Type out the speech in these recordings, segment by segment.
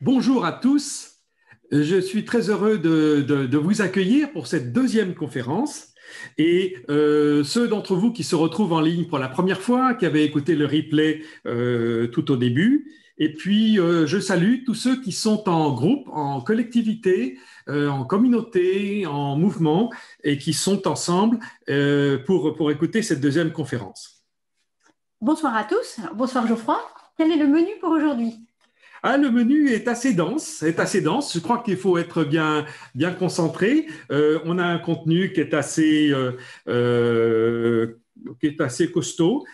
Bonjour à tous. Je suis très heureux de vous accueillir pour cette deuxième conférence. Et ceux d'entre vous qui se retrouvent en ligne pour la première fois, qui avaient écouté le replay tout au début. Et puis, je salue tous ceux qui sont en groupe, en collectivité, en communauté, en mouvement, et qui sont ensemble pour écouter cette deuxième conférence. Bonsoir à tous. Bonsoir Geoffroy. Quel est le menu pour aujourd'hui? Le menu est assez dense, Je crois qu'il faut être bien concentré. On a un contenu qui est assez costaud.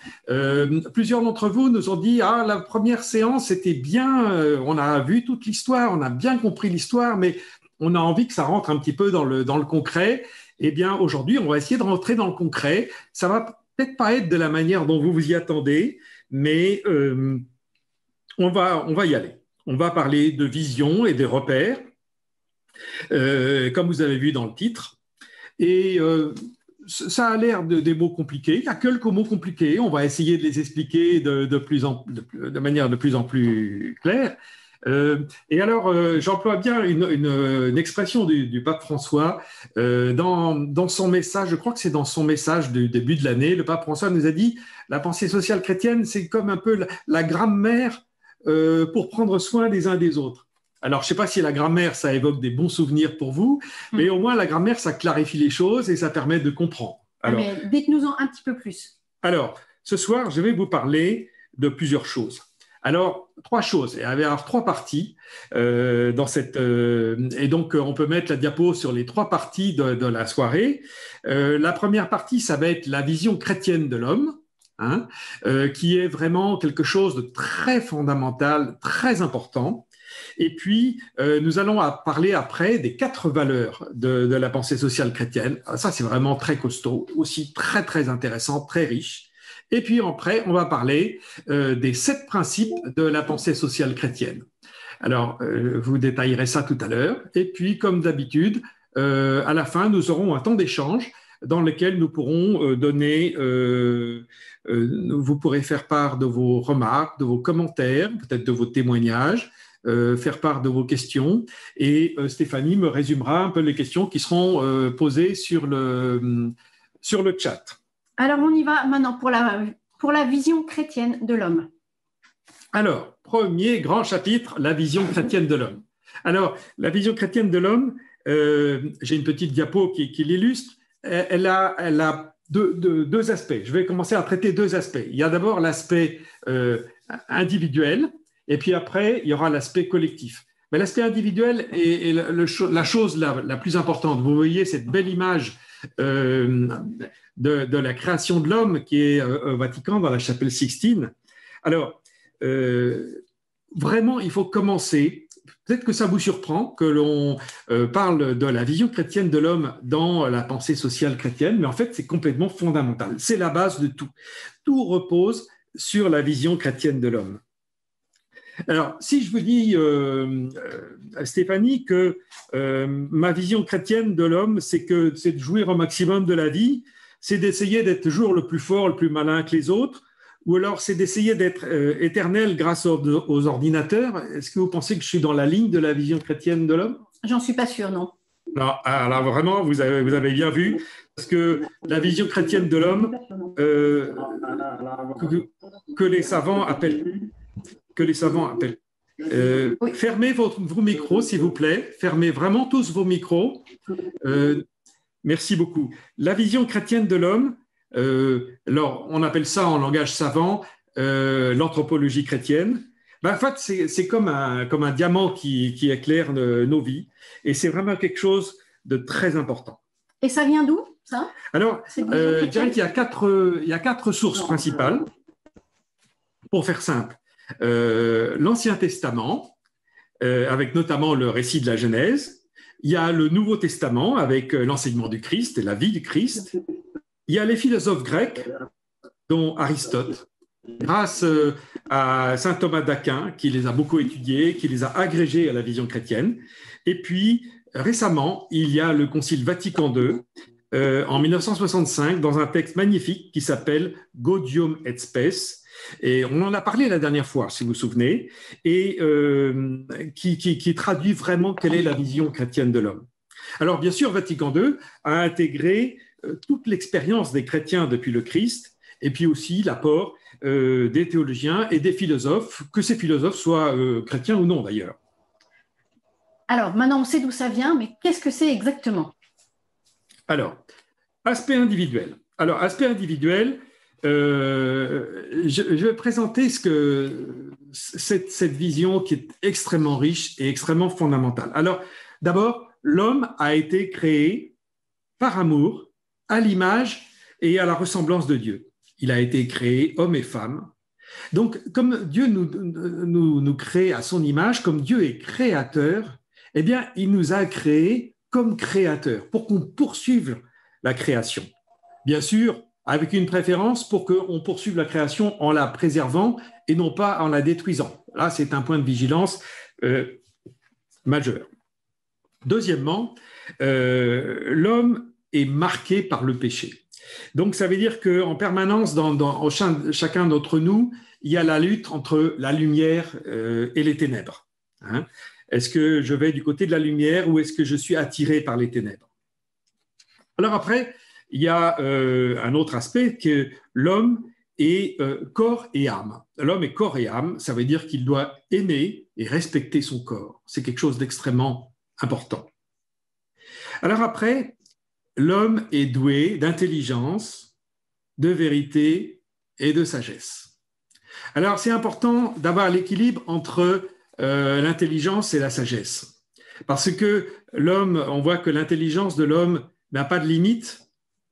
Plusieurs d'entre vous nous ont dit la première séance était bien, on a vu toute l'histoire, on a bien compris l'histoire, mais on a envie que ça rentre un petit peu dans le concret. Eh bien, aujourd'hui, on va essayer de rentrer dans le concret. Ça va peut-être pas être de la manière dont vous vous y attendez, mais on va y aller. On va parler de vision et des repères, comme vous avez vu dans le titre. Et ça a l'air des mots compliqués. Il y a quelques mots compliqués. On va essayer de les expliquer de manière de plus en plus claire. Et alors, j'emploie bien une expression du pape François dans son message. Je crois que c'est dans son message du début de l'année. Le pape François nous a dit la pensée sociale chrétienne, c'est comme un peu la grammaire pour prendre soin des uns des autres. Alors, je ne sais pas si la grammaire, ça évoque des bons souvenirs pour vous, mais au moins la grammaire, ça clarifie les choses et ça permet de comprendre. Alors, mais dites-nous-en un petit peu plus. Alors, ce soir, je vais vous parler de plusieurs choses. Alors, trois choses. Il y avait trois parties dans cette. Et donc, on peut mettre la diapo sur les trois parties de la soirée. La première partie, ça va être la vision chrétienne de l'homme. Qui est vraiment quelque chose de très fondamental, très important. Et puis, nous allons parler après des 4 valeurs de la pensée sociale chrétienne. Ça, c'est vraiment très costaud, aussi très, très intéressant, très riche. Et puis après, on va parler des 7 principes de la pensée sociale chrétienne. Alors, vous détaillerez ça tout à l'heure. Et puis, comme d'habitude, à la fin, nous aurons un temps d'échange dans lequel nous pourrons vous pourrez faire part de vos remarques, de vos commentaires, peut-être de vos témoignages, faire part de vos questions. Et Stéphanie me résumera un peu les questions qui seront posées sur le chat. Alors, on y va maintenant pour la vision chrétienne de l'homme. Alors, premier grand chapitre, la vision chrétienne de l'homme. Alors, la vision chrétienne de l'homme, j'ai une petite diapo qui l'illustre. Elle a deux aspects. Je vais commencer à traiter 2 aspects. Il y a d'abord l'aspect individuel, et puis après, il y aura l'aspect collectif. Mais l'aspect individuel est la chose la plus importante. Vous voyez cette belle image de la création de l'homme qui est au Vatican, dans la chapelle Sixtine. Alors, vraiment, il faut commencer. Peut-être que ça vous surprend que l'on parle de la vision chrétienne de l'homme dans la pensée sociale chrétienne, mais en fait, c'est complètement fondamental. C'est la base de tout. Tout repose sur la vision chrétienne de l'homme. Alors, si je vous dis, Stéphanie, que ma vision chrétienne de l'homme, c'est de jouir au maximum de la vie, c'est d'essayer d'être toujours le plus fort, le plus malin que les autres, ou alors c'est d'essayer d'être éternel grâce aux ordinateurs. Est-ce que vous pensez que je suis dans la ligne de la vision chrétienne de l'homme? J'en suis pas sûre, non. Non, alors vraiment, vous avez bien vu, parce que la vision chrétienne de l'homme, que les savants appellent. Oui. Fermez vos micros, s'il vous plaît. Fermez vraiment tous vos micros. Merci beaucoup. La vision chrétienne de l'homme, alors on appelle ça en langage savant l'anthropologie chrétienne. En fait, c'est comme un diamant qui éclaire nos vies, et c'est vraiment quelque chose de très important. Et ça vient d'où, ça? Alors, je dirais qu'il y a 4 sources principales, pour faire simple. L'Ancien Testament, avec notamment le récit de la Genèse. Il y a le Nouveau Testament, avec l'enseignement du Christ et la vie du Christ. Il y a les philosophes grecs, dont Aristote, grâce à saint Thomas d'Aquin, qui les a beaucoup étudiés, qui les a agrégés à la vision chrétienne. Et puis, récemment, il y a le Concile Vatican II, en 1965, dans un texte magnifique qui s'appelle Gaudium et Spes, Et on en a parlé la dernière fois, si vous vous souvenez, et qui traduit vraiment quelle est la vision chrétienne de l'homme. Alors, bien sûr, Vatican II a intégré toute l'expérience des chrétiens depuis le Christ, et puis aussi l'apport des théologiens et des philosophes, que ces philosophes soient chrétiens ou non d'ailleurs. Alors, maintenant, on sait d'où ça vient, mais qu'est-ce que c'est exactement? Alors, aspect individuel. Alors, aspect individuel, je vais présenter cette vision qui est extrêmement riche et extrêmement fondamentale. Alors, d'abord, l'homme a été créé par amour, à l'image et à la ressemblance de Dieu. Il a été créé homme et femme. Donc, comme Dieu nous crée à son image, comme Dieu est créateur, eh bien, il nous a créés comme créateurs pour qu'on poursuive la création. Bien sûr, avec une préférence pour qu'on poursuive la création en la préservant et non pas en la détruisant. Là, c'est un point de vigilance majeur. Deuxièmement, l'homme est marqué par le péché. Donc, ça veut dire qu'en permanence, dans chacun d'entre nous, il y a la lutte entre la lumière et les ténèbres. Hein? Est-ce que je vais du côté de la lumière ou est-ce que je suis attiré par les ténèbres? Alors après, il y a un autre aspect que l'homme est corps et âme. L'homme est corps et âme, ça veut dire qu'il doit aimer et respecter son corps. C'est quelque chose d'extrêmement important. Alors après, l'homme est doué d'intelligence, de vérité et de sagesse. Alors, c'est important d'avoir l'équilibre entre l'intelligence et la sagesse. Parce que l'homme, on voit que l'intelligence de l'homme n'a pas de limite,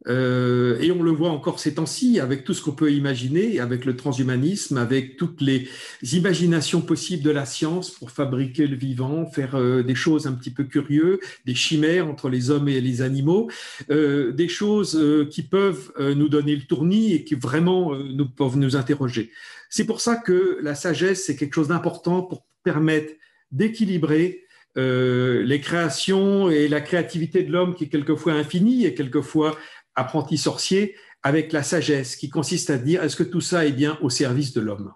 et on le voit encore ces temps-ci avec tout ce qu'on peut imaginer, avec le transhumanisme, avec toutes les imaginations possibles de la science pour fabriquer le vivant, faire des choses un petit peu curieuses, des chimères entre les hommes et les animaux, des choses qui peuvent nous donner le tournis et qui vraiment peuvent nous interroger. C'est pour ça que la sagesse, c'est quelque chose d'important pour permettre d'équilibrer les créations et la créativité de l'homme qui est quelquefois infinie et quelquefois apprenti sorcier, avec la sagesse qui consiste à dire est-ce que tout ça est bien au service de l'homme?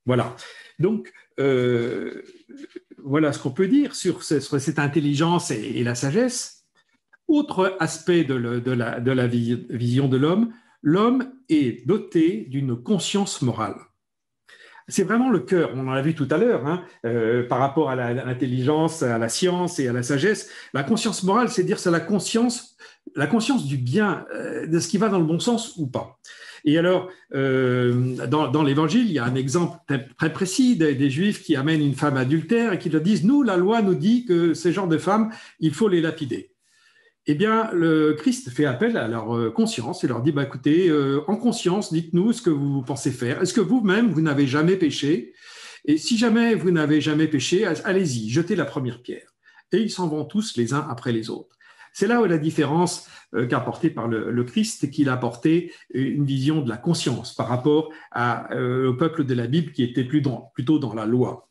Voilà. Donc, voilà ce qu'on peut dire sur cette intelligence et la sagesse. Autre aspect de la vision de l'homme, l'homme est doté d'une conscience morale. C'est vraiment le cœur, on en a vu tout à l'heure, hein, par rapport à l'intelligence, à la science et à la sagesse. La conscience morale, c'est dire c'est la conscience du bien, de ce qui va dans le bon sens ou pas. Et alors, dans l'Évangile, il y a un exemple très précis des Juifs qui amènent une femme adultère et qui leur disent « Nous, la loi nous dit que ces genres de femmes, il faut les lapider ». Eh bien, le Christ fait appel à leur conscience et leur dit, écoutez, en conscience, dites-nous ce que vous pensez faire. Est-ce que vous-même, vous n'avez jamais péché? Et si jamais vous n'avez jamais péché, allez-y, jetez la première pierre. Et ils s'en vont tous les uns après les autres. C'est là où la différence qu'a apportée par le Christ, qu'il a apporté une vision de la conscience par rapport au peuple de la Bible qui était plutôt dans la loi.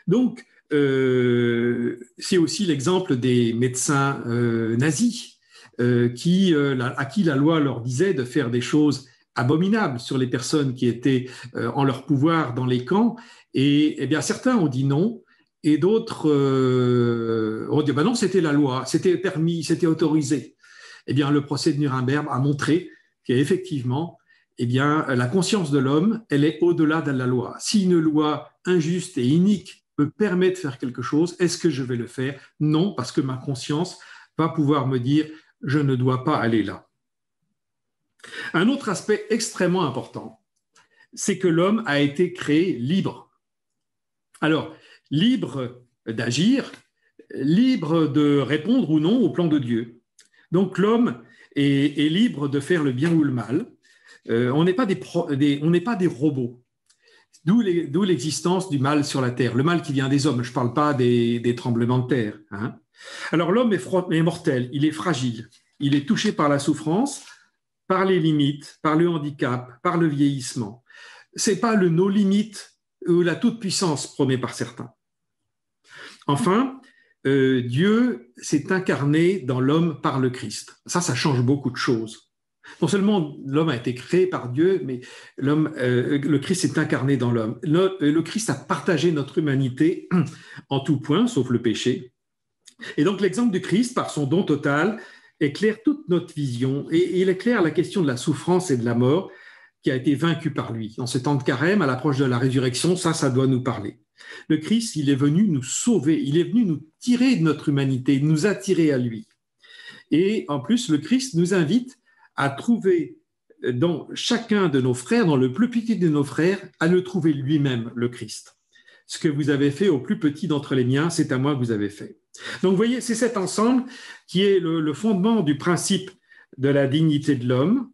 Donc, c'est aussi l'exemple des médecins nazis à qui la loi leur disait de faire des choses abominables sur les personnes qui étaient en leur pouvoir dans les camps. Et eh bien, certains ont dit non, et d'autres ont dit non, c'était la loi, c'était permis, c'était autorisé. Eh bien, le procès de Nuremberg a montré qu'effectivement, eh bien, la conscience de l'homme, elle est au-delà de la loi. Si une loi injuste et inique me permet de faire quelque chose, est-ce que je vais le faire? Non, parce que ma conscience va pouvoir me dire je ne dois pas aller là. Un autre aspect extrêmement important, c'est que l'homme a été créé libre. Alors, libre d'agir, libre de répondre ou non au plan de Dieu. Donc l'homme est libre de faire le bien ou le mal. On n'est pas des robots. D'où l'existence du mal sur la terre, le mal qui vient des hommes, je ne parle pas des tremblements de terre. Hein. Alors l'homme est mortel, il est fragile, il est touché par la souffrance, par les limites, par le handicap, par le vieillissement. Ce n'est pas le no-limite ou la toute-puissance prônée par certains. Enfin, Dieu s'est incarné dans l'homme par le Christ. Ça change beaucoup de choses. Non seulement l'homme a été créé par Dieu, mais le Christ est incarné dans l'homme. Le Christ a partagé notre humanité en tout point, sauf le péché. Et donc l'exemple du Christ, par son don total, éclaire toute notre vision et il éclaire la question de la souffrance et de la mort qui a été vaincue par lui. En ce temps de carême, à l'approche de la résurrection, ça doit nous parler. Le Christ, il est venu nous sauver, il est venu nous tirer de notre humanité, nous attirer à lui. Et en plus, le Christ nous invite à trouver dans chacun de nos frères, dans le plus petit de nos frères, à le trouver lui-même, le Christ. Ce que vous avez fait au plus petit d'entre les miens, c'est à moi que vous avez fait. Donc, vous voyez, c'est cet ensemble qui est le fondement du principe de la dignité de l'homme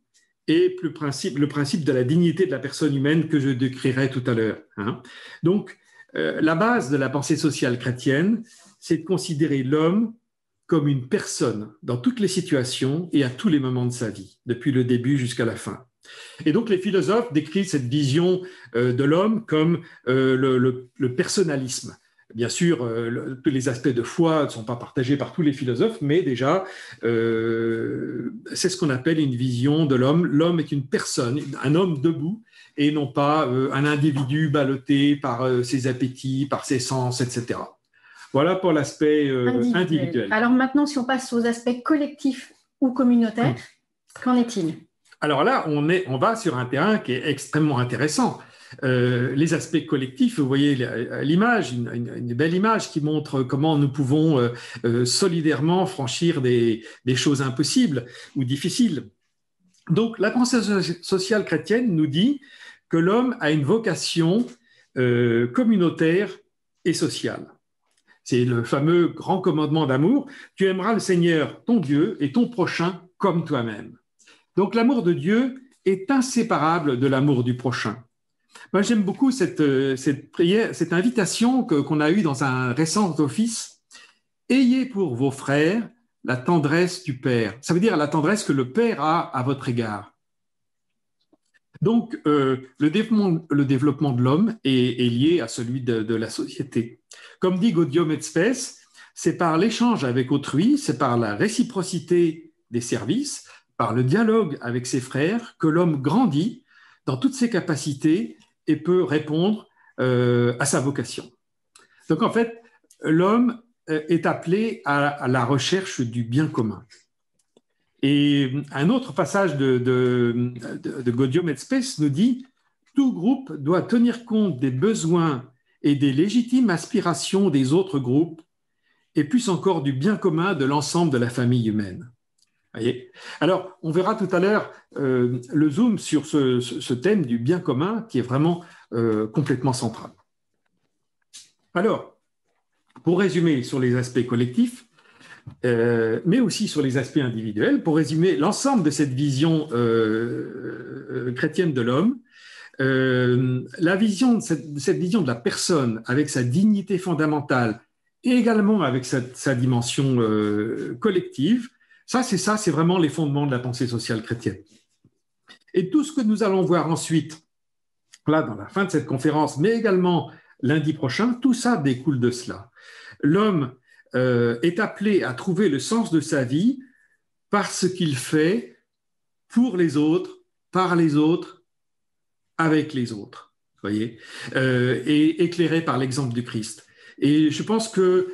et le principe de la dignité de la personne humaine que je décrirai tout à l'heure. Donc, la base de la pensée sociale chrétienne, c'est de considérer l'homme comme une personne dans toutes les situations et à tous les moments de sa vie, depuis le début jusqu'à la fin. Et donc les philosophes décrivent cette vision de l'homme comme le personnalisme. Bien sûr, tous les aspects de foi ne sont pas partagés par tous les philosophes, mais déjà, c'est ce qu'on appelle une vision de l'homme. L'homme est une personne, un homme debout, et non pas un individu ballotté par ses appétits, par ses sens, etc. Voilà pour l'aspect individuel. Alors maintenant, si on passe aux aspects collectifs ou communautaires, qu'en est-il? Alors là, on va sur un terrain qui est extrêmement intéressant. Les aspects collectifs, vous voyez l'image, une belle image qui montre comment nous pouvons solidairement franchir des choses impossibles ou difficiles. Donc, la pensée sociale chrétienne nous dit que l'homme a une vocation communautaire et sociale. C'est le fameux grand commandement d'amour. Tu aimeras le Seigneur, ton Dieu, et ton prochain comme toi-même. Donc l'amour de Dieu est inséparable de l'amour du prochain. Moi, j'aime beaucoup cette prière, cette invitation qu'on a eue dans un récent office. Ayez pour vos frères la tendresse du Père. Ça veut dire la tendresse que le Père a à votre égard. Donc, le développement de l'homme est lié à celui de la société. Comme dit Gaudium et Spes, c'est par l'échange avec autrui, c'est par la réciprocité des services, par le dialogue avec ses frères, que l'homme grandit dans toutes ses capacités et peut répondre à sa vocation. Donc, en fait, l'homme est appelé à la recherche du bien commun. Et un autre passage de Gaudium et Spes nous dit « Tout groupe doit tenir compte des besoins et des légitimes aspirations des autres groupes, et plus encore du bien commun de l'ensemble de la famille humaine. » Voyez. Alors, on verra tout à l'heure le zoom sur ce thème du bien commun qui est vraiment complètement central. Alors, pour résumer sur les aspects collectifs, mais aussi sur les aspects individuels, pour résumer l'ensemble de cette vision chrétienne de l'homme, cette vision de la personne avec sa dignité fondamentale et également avec sa dimension collective, c'est vraiment les fondements de la pensée sociale chrétienne. Et tout ce que nous allons voir ensuite, là, dans la fin de cette conférence, mais également lundi prochain, tout ça découle de cela. L'homme est appelé à trouver le sens de sa vie par ce qu'il fait pour les autres, par les autres, avec les autres, voyez, et éclairé par l'exemple du Christ. Et je pense que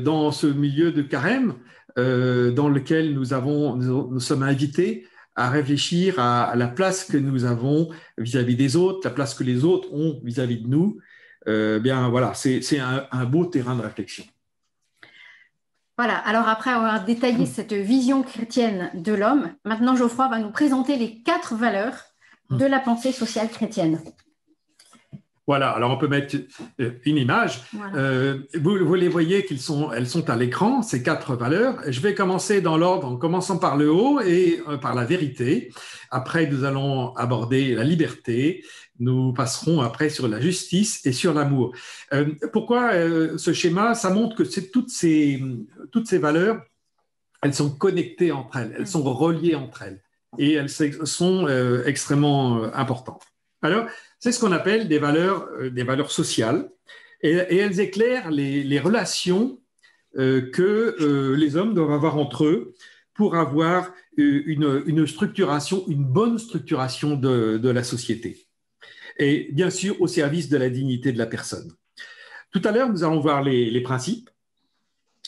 dans ce milieu de carême, dans lequel nous sommes invités à réfléchir à la place que nous avons vis-à-vis des autres, la place que les autres ont vis-à-vis de nous, bien voilà, c'est un beau terrain de réflexion. Voilà, alors après avoir détaillé cette vision chrétienne de l'homme, maintenant Geoffroy va nous présenter les 4 valeurs de la pensée sociale chrétienne. Voilà, alors on peut mettre une image. Voilà. Vous les voyez elles sont à l'écran, ces 4 valeurs. Je vais commencer dans l'ordre en commençant par le haut et par la vérité. Après, nous allons aborder la liberté. Nous passerons après sur la justice et sur l'amour. Pourquoi ce schéma? Ça montre que toutes ces valeurs, elles sont connectées entre elles, elles sont reliées entre elles et elles sont extrêmement importantes. Alors, c'est ce qu'on appelle des valeurs sociales et elles éclairent les relations que les hommes doivent avoir entre eux pour avoir une structuration, une bonne structuration de la société. Et bien sûr, au service de la dignité de la personne. Tout à l'heure, nous allons voir les principes.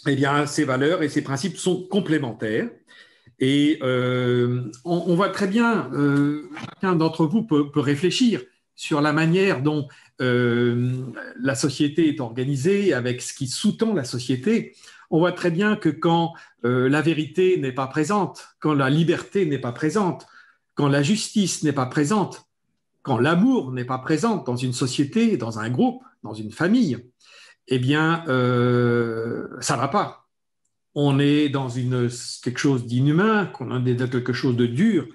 Eh bien, ces valeurs et ces principes sont complémentaires. Et on voit très bien, chacun d'entre vous peut réfléchir sur la manière dont la société est organisée, avec ce qui sous-tend la société. On voit très bien que quand la vérité n'est pas présente, quand la liberté n'est pas présente, quand la justice n'est pas présente, quand l'amour n'est pas présent dans une société, dans un groupe, dans une famille, eh bien, ça ne va pas. On est dans quelque chose d'inhumain, qu'on est dans quelque chose de dur,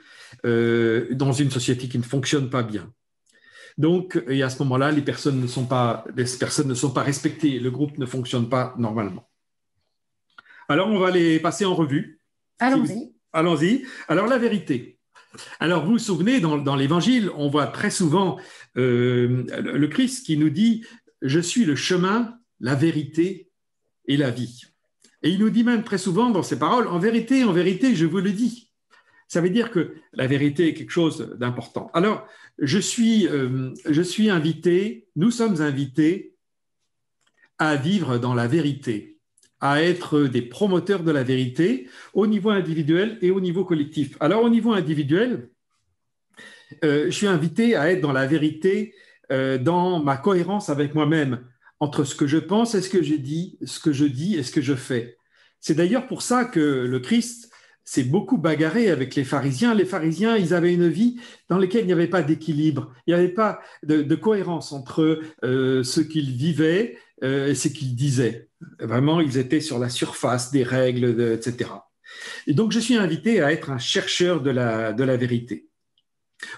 dans une société qui ne fonctionne pas bien. Donc, et à ce moment-là, les personnes ne sont pas respectées, le groupe ne fonctionne pas normalement. Alors, on va les passer en revue. Allons-y. Allons-y. Alors, la vérité. Alors, vous vous souvenez, dans l'Évangile, on voit très souvent le Christ qui nous dit « Je suis le chemin, la vérité et la vie ». Et il nous dit même très souvent dans ses paroles « En vérité, je vous le dis ». Ça veut dire que la vérité est quelque chose d'important. Alors, je suis invité, nous sommes invités à vivre dans la vérité, à être des promoteurs de la vérité au niveau individuel et au niveau collectif. Alors, au niveau individuel, je suis invité à être dans la vérité, dans ma cohérence avec moi-même, entre ce que je pense et ce que je dis et ce que je fais. C'est d'ailleurs pour ça que le Christ s'est beaucoup bagarré avec les pharisiens. Les pharisiens, ils avaient une vie dans laquelle il n'y avait pas d'équilibre, il n'y avait pas de cohérence entre ce qu'ils vivaient et ce qu'ils disaient. Vraiment, ils étaient sur la surface des règles, etc. Et donc, je suis invité à être un chercheur de la vérité.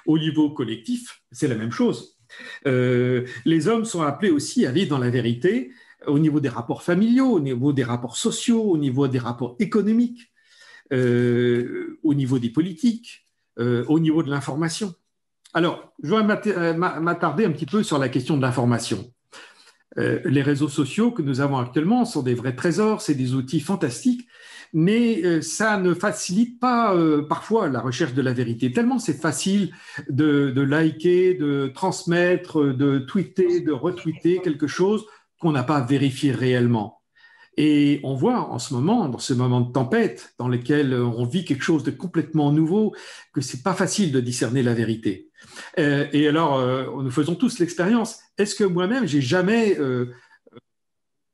Au niveau collectif, c'est la même chose. Les hommes sont appelés aussi à vivre dans la vérité au niveau des rapports familiaux, au niveau des rapports sociaux, au niveau des rapports économiques, au niveau des politiques, au niveau de l'information. Alors, je vais m'attarder un petit peu sur la question de l'information. Les réseaux sociaux que nous avons actuellement sont des vrais trésors, c'est des outils fantastiques, mais ça ne facilite pas parfois la recherche de la vérité. Tellement c'est facile de liker, de transmettre, de tweeter, de retweeter quelque chose qu'on n'a pas vérifié réellement. Et on voit en ce moment, dans ce moment de tempête, dans lequel on vit quelque chose de complètement nouveau, que c'est pas facile de discerner la vérité. Et alors, nous faisons tous l'expérience. Est-ce que moi-même, j'ai jamais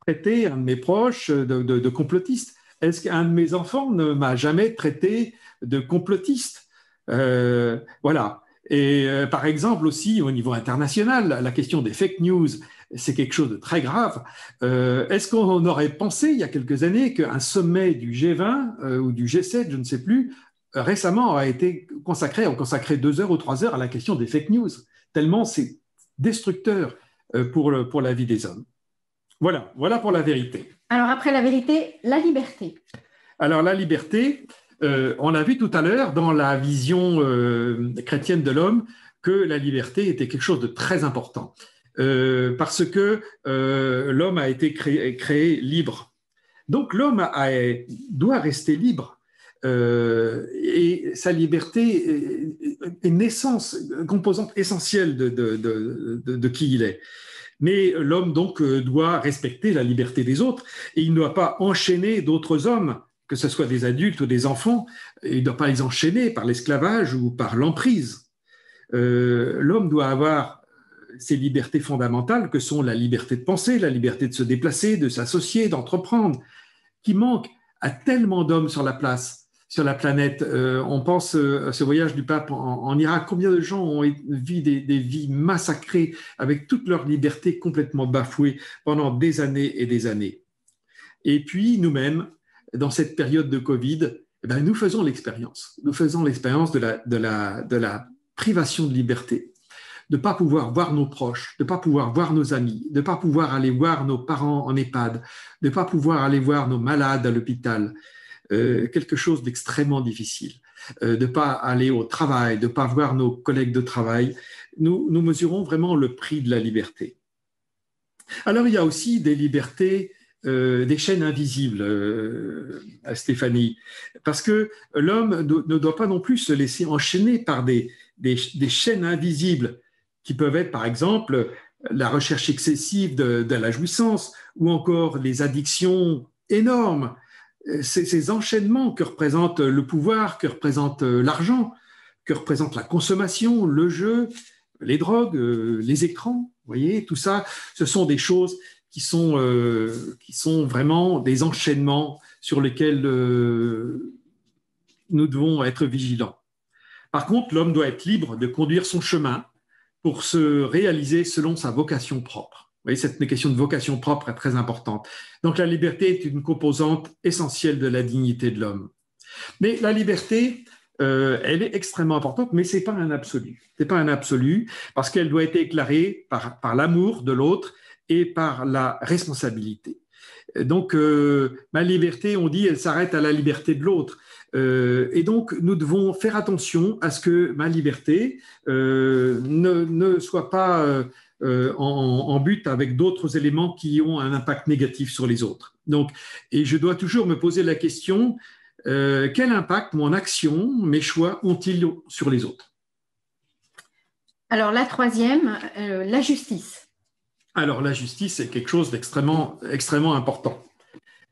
traité un de mes proches de complotiste? Est-ce qu'un de mes enfants ne m'a jamais traité de complotiste? Voilà. Et par exemple aussi, au niveau international, la question des fake news, c'est quelque chose de très grave. Est-ce qu'on aurait pensé il y a quelques années qu'un sommet du G20 ou du G7, je ne sais plus, récemment a été consacré 2 heures ou 3 heures à la question des fake news, tellement c'est destructeur pour la vie des hommes. Voilà pour la vérité. Alors après la vérité, la liberté. Alors la liberté, on l'a vu tout à l'heure dans la vision chrétienne de l'homme que la liberté était quelque chose de très important. Parce que l'homme a été créé libre. Donc l'homme doit rester libre. Et sa liberté est une composante essentielle de qui il est. Mais l'homme donc doit respecter la liberté des autres et il ne doit pas enchaîner d'autres hommes, que ce soit des adultes ou des enfants, il ne doit pas les enchaîner par l'esclavage ou par l'emprise. L'homme doit avoir ces libertés fondamentales que sont la liberté de penser, la liberté de se déplacer, de s'associer, d'entreprendre, qui manquent à tellement d'hommes sur la planète. On pense à ce voyage du pape en Irak. Combien de gens ont vu des vies massacrées avec toute leur liberté complètement bafouée pendant des années et des années. Et puis nous-mêmes, dans cette période de Covid, nous faisons l'expérience. Nous faisons l'expérience de la privation de liberté, de ne pas pouvoir voir nos proches, de ne pas pouvoir voir nos amis, de ne pas pouvoir aller voir nos parents en EHPAD, de ne pas pouvoir aller voir nos malades à l'hôpital. Quelque chose d'extrêmement difficile, de ne pas aller au travail, de ne pas voir nos collègues de travail. Nous mesurons vraiment le prix de la liberté. Alors, il y a aussi des libertés des chaînes invisibles, à Stéphanie, parce que l'homme ne doit pas non plus se laisser enchaîner par des chaînes invisibles qui peuvent être, par exemple, la recherche excessive de la jouissance ou encore les addictions énormes, ces enchaînements que représente le pouvoir, que représente l'argent, que représente la consommation, le jeu, les drogues, les écrans, vous voyez, tout ça, ce sont des choses qui sont vraiment des enchaînements sur lesquels nous devons être vigilants. Par contre, l'homme doit être libre de conduire son chemin pour se réaliser selon sa vocation propre. Vous voyez, cette question de vocation propre est très importante. Donc la liberté est une composante essentielle de la dignité de l'homme. Mais la liberté, elle est extrêmement importante, mais ce n'est pas un absolu. Ce n'est pas un absolu parce qu'elle doit être éclairée par l'amour de l'autre et par la responsabilité. Donc, ma liberté, on dit, elle s'arrête à la liberté de l'autre. Et donc, nous devons faire attention à ce que ma liberté ne soit pas en but avec d'autres éléments qui ont un impact négatif sur les autres. Donc, et je dois toujours me poser la question, quel impact mon action, mes choix ont-ils sur les autres? Alors, la troisième, la justice. Alors, la justice, c'est quelque chose d'extrêmement important.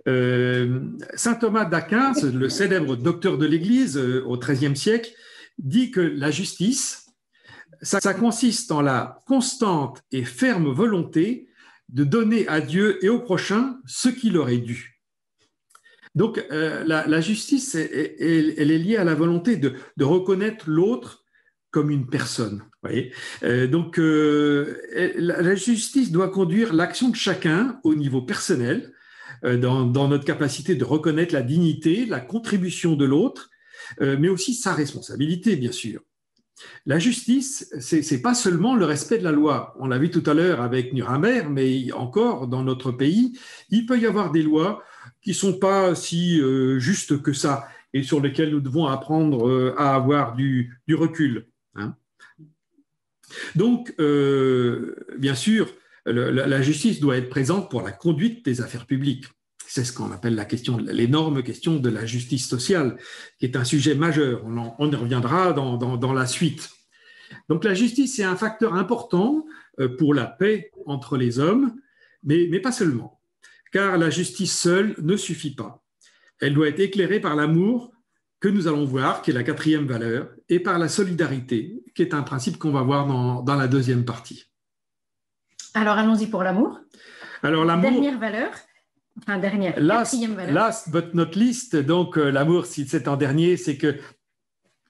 Saint Thomas d'Aquin, le célèbre docteur de l'Église au XIIIe siècle, dit que la justice, ça consiste en la constante et ferme volonté de donner à Dieu et au prochain ce qu'il leur est dû. Donc, la justice, elle est liée à la volonté de reconnaître l'autre comme une personne. Voyez, donc, la justice doit conduire l'action de chacun au niveau personnel, dans notre capacité de reconnaître la dignité, la contribution de l'autre, mais aussi sa responsabilité, bien sûr. La justice, c'est pas seulement le respect de la loi. On l'a vu tout à l'heure avec Nuremberg, mais encore dans notre pays, il peut y avoir des lois qui sont pas si justes que ça et sur lesquelles nous devons apprendre à avoir du recul. Hein. Donc, bien sûr, la justice doit être présente pour la conduite des affaires publiques. C'est ce qu'on appelle l'énorme question de la justice sociale, qui est un sujet majeur. On y reviendra dans la suite. Donc, la justice est un facteur important pour la paix entre les hommes, mais pas seulement, car la justice seule ne suffit pas. Elle doit être éclairée par l'amour, que nous allons voir, qui est la quatrième valeur, et par la solidarité, qui est un principe qu'on va voir dans la deuxième partie. Alors, allons-y pour l'amour. Alors, l'amour. Dernière valeur. Enfin, quatrième valeur. Last but not least, donc l'amour, si c'est en dernier, c'est que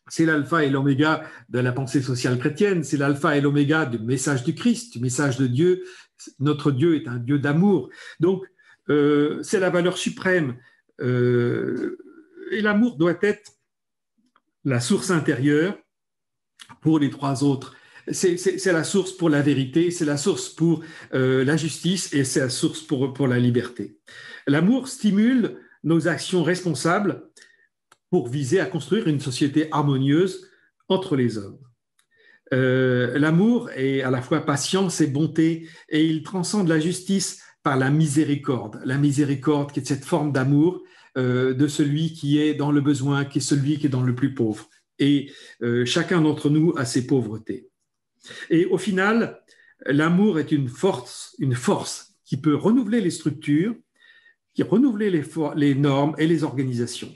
c'est l'alpha et l'oméga de la pensée sociale chrétienne, c'est l'alpha et l'oméga du message du Christ, du message de Dieu. Notre Dieu est un Dieu d'amour. Donc, c'est la valeur suprême. Et l'amour doit être la source intérieure pour les trois autres. C'est la source pour la vérité, c'est la source pour la justice et c'est la source pour la liberté. L'amour stimule nos actions responsables pour viser à construire une société harmonieuse entre les hommes. L'amour est à la fois patience et bonté et il transcende la justice par la miséricorde. La miséricorde qui est cette forme d'amour de celui qui est dans le besoin, qui est celui qui est dans le plus pauvre. Et chacun d'entre nous a ses pauvretés. Et au final, l'amour est une force qui peut renouveler les structures, qui renouveler les normes et les organisations.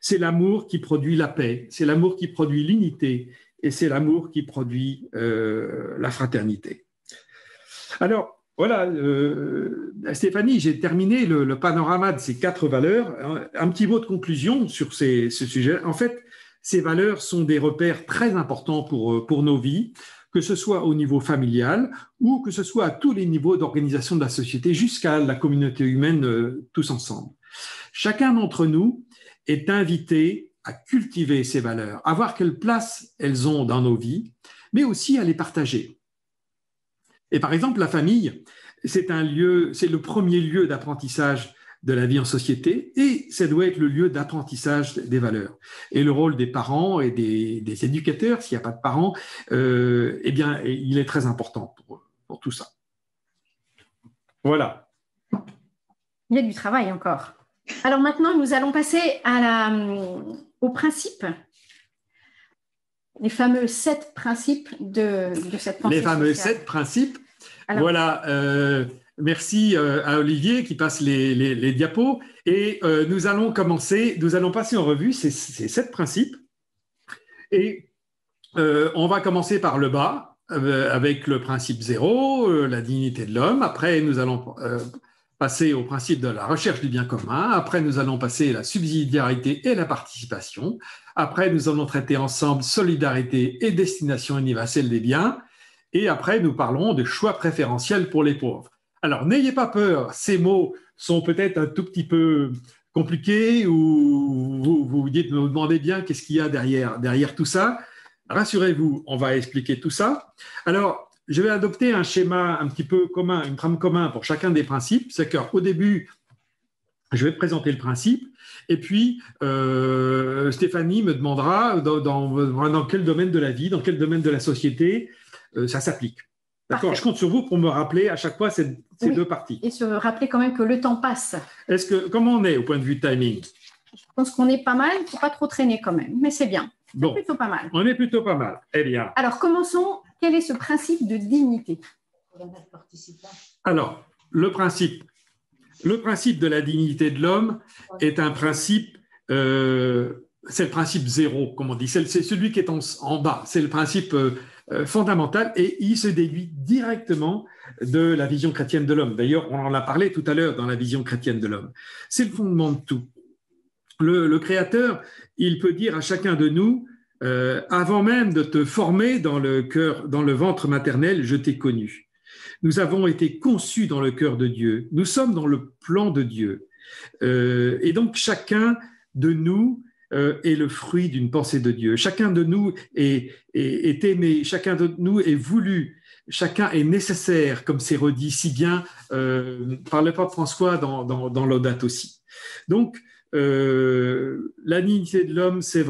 C'est l'amour qui produit la paix, c'est l'amour qui produit l'unité et c'est l'amour qui produit la fraternité. Alors, voilà, Stéphanie, j'ai terminé le panorama de ces 4 valeurs. Un petit mot de conclusion sur ce sujet. En fait, ces valeurs sont des repères très importants pour nos vies, que ce soit au niveau familial ou que ce soit à tous les niveaux d'organisation de la société jusqu'à la communauté humaine tous ensemble. Chacun d'entre nous est invité à cultiver ces valeurs, à voir quelle place elles ont dans nos vies, mais aussi à les partager. Et par exemple, la famille, c'est le premier lieu d'apprentissage de la vie en société et ça doit être le lieu d'apprentissage des valeurs. Et le rôle des parents et des éducateurs, s'il n'y a pas de parents, eh bien, il est très important pour tout ça. Voilà. Il y a du travail encore. Alors maintenant, nous allons passer aux principes, les fameux 7 principes de cette pensée Les fameux sociale. 7 principes. Alors, voilà, merci à Olivier qui passe les diapos. Et nous allons passer en revue ces 7 principes. Et on va commencer par le bas, avec le principe 0, la dignité de l'homme. Après, nous allons passer au principe de la recherche du bien commun. Après, nous allons passer à la subsidiarité et la participation. Après, nous allons traiter ensemble solidarité et destination universelle des biens. Et après, nous parlerons de choix préférentiels pour les pauvres. Alors, n'ayez pas peur, ces mots sont peut-être un tout petit peu compliqués ou vous demandez bien qu'est-ce qu'il y a derrière tout ça. Rassurez-vous, on va expliquer tout ça. Alors, je vais adopter un schéma un petit peu commun, une trame commune pour chacun des principes. C'est qu'au début, je vais présenter le principe et puis Stéphanie me demandera dans quel domaine de la vie, dans quel domaine de la société ça s'applique. D'accord. Je compte sur vous pour me rappeler à chaque fois ces 2 parties. Et se rappeler quand même que le temps passe. Comment on est au point de vue timing? Je pense qu'on est pas mal, il ne faut pas trop traîner quand même, mais c'est bien. Bon, plutôt pas mal. On est plutôt pas mal. Eh bien. Alors, commençons. Quel est ce principe de dignité? Alors, le principe de la dignité de l'homme est un principe, c'est le principe 0, comme on dit. C'est celui qui est en bas. C'est le principe fondamental et il se déduit directement de la vision chrétienne de l'homme. D'ailleurs, on en a parlé tout à l'heure dans la vision chrétienne de l'homme. C'est le fondement de tout. Le Créateur, il peut dire à chacun de nous, avant même de te former dans le ventre maternel, je t'ai connu. Nous avons été conçus dans le cœur de Dieu. Nous sommes dans le plan de Dieu. Et donc, chacun de nous est le fruit d'une pensée de Dieu. Chacun de nous est aimé, chacun de nous est voulu, chacun est nécessaire, comme c'est redit si bien par le pape François dans Laudate aussi. Donc, la dignité de l'homme, c'est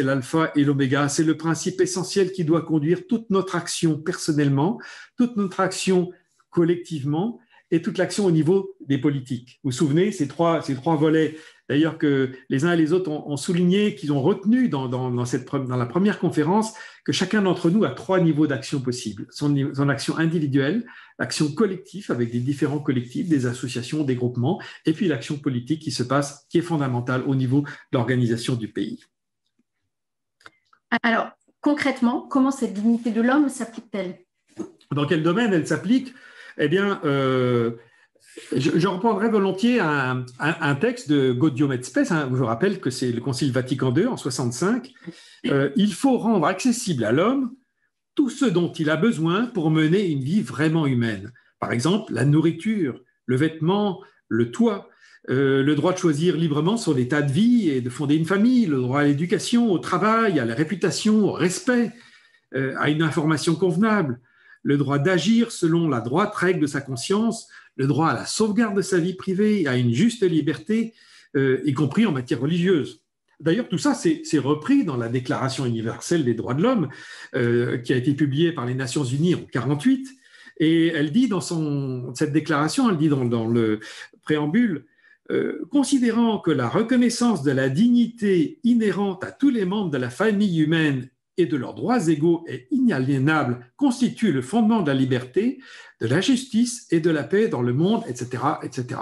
l'alpha et l'oméga, c'est le principe essentiel qui doit conduire toute notre action personnellement, toute notre action collectivement et toute l'action au niveau des politiques. Vous vous souvenez, ces trois volets, d'ailleurs que les uns et les autres ont souligné, qu'ils ont retenu dans la première conférence, que chacun d'entre nous a 3 niveaux d'action possibles. Son action individuelle, l'action collective avec des différents collectifs, des associations, des groupements, et puis l'action politique qui est fondamentale au niveau de l'organisation du pays. Alors, concrètement, comment cette dignité de l'homme s'applique-t-elle? Dans quel domaine elle s'applique? Eh bien, je reprendrai volontiers un texte de Gaudium et Spes. Je vous rappelle que c'est le Concile Vatican II en 65. Il faut rendre accessible à l'homme tout ce dont il a besoin pour mener une vie vraiment humaine. Par exemple, la nourriture, le vêtement, le toit, le droit de choisir librement son état de vie et de fonder une famille, le droit à l'éducation, au travail, à la réputation, au respect, à une information convenable, le droit d'agir selon la droite règle de sa conscience, le droit à la sauvegarde de sa vie privée, à une juste liberté, y compris en matière religieuse. D'ailleurs, tout ça, c'est repris dans la Déclaration universelle des droits de l'homme, qui a été publiée par les Nations Unies en 1948. Et elle dit cette déclaration, elle dit dans le préambule, considérant que la reconnaissance de la dignité inhérente à tous les membres de la famille humaine et de leurs droits égaux et inaliénables constitue le fondement de la liberté, de la justice et de la paix dans le monde, etc., etc.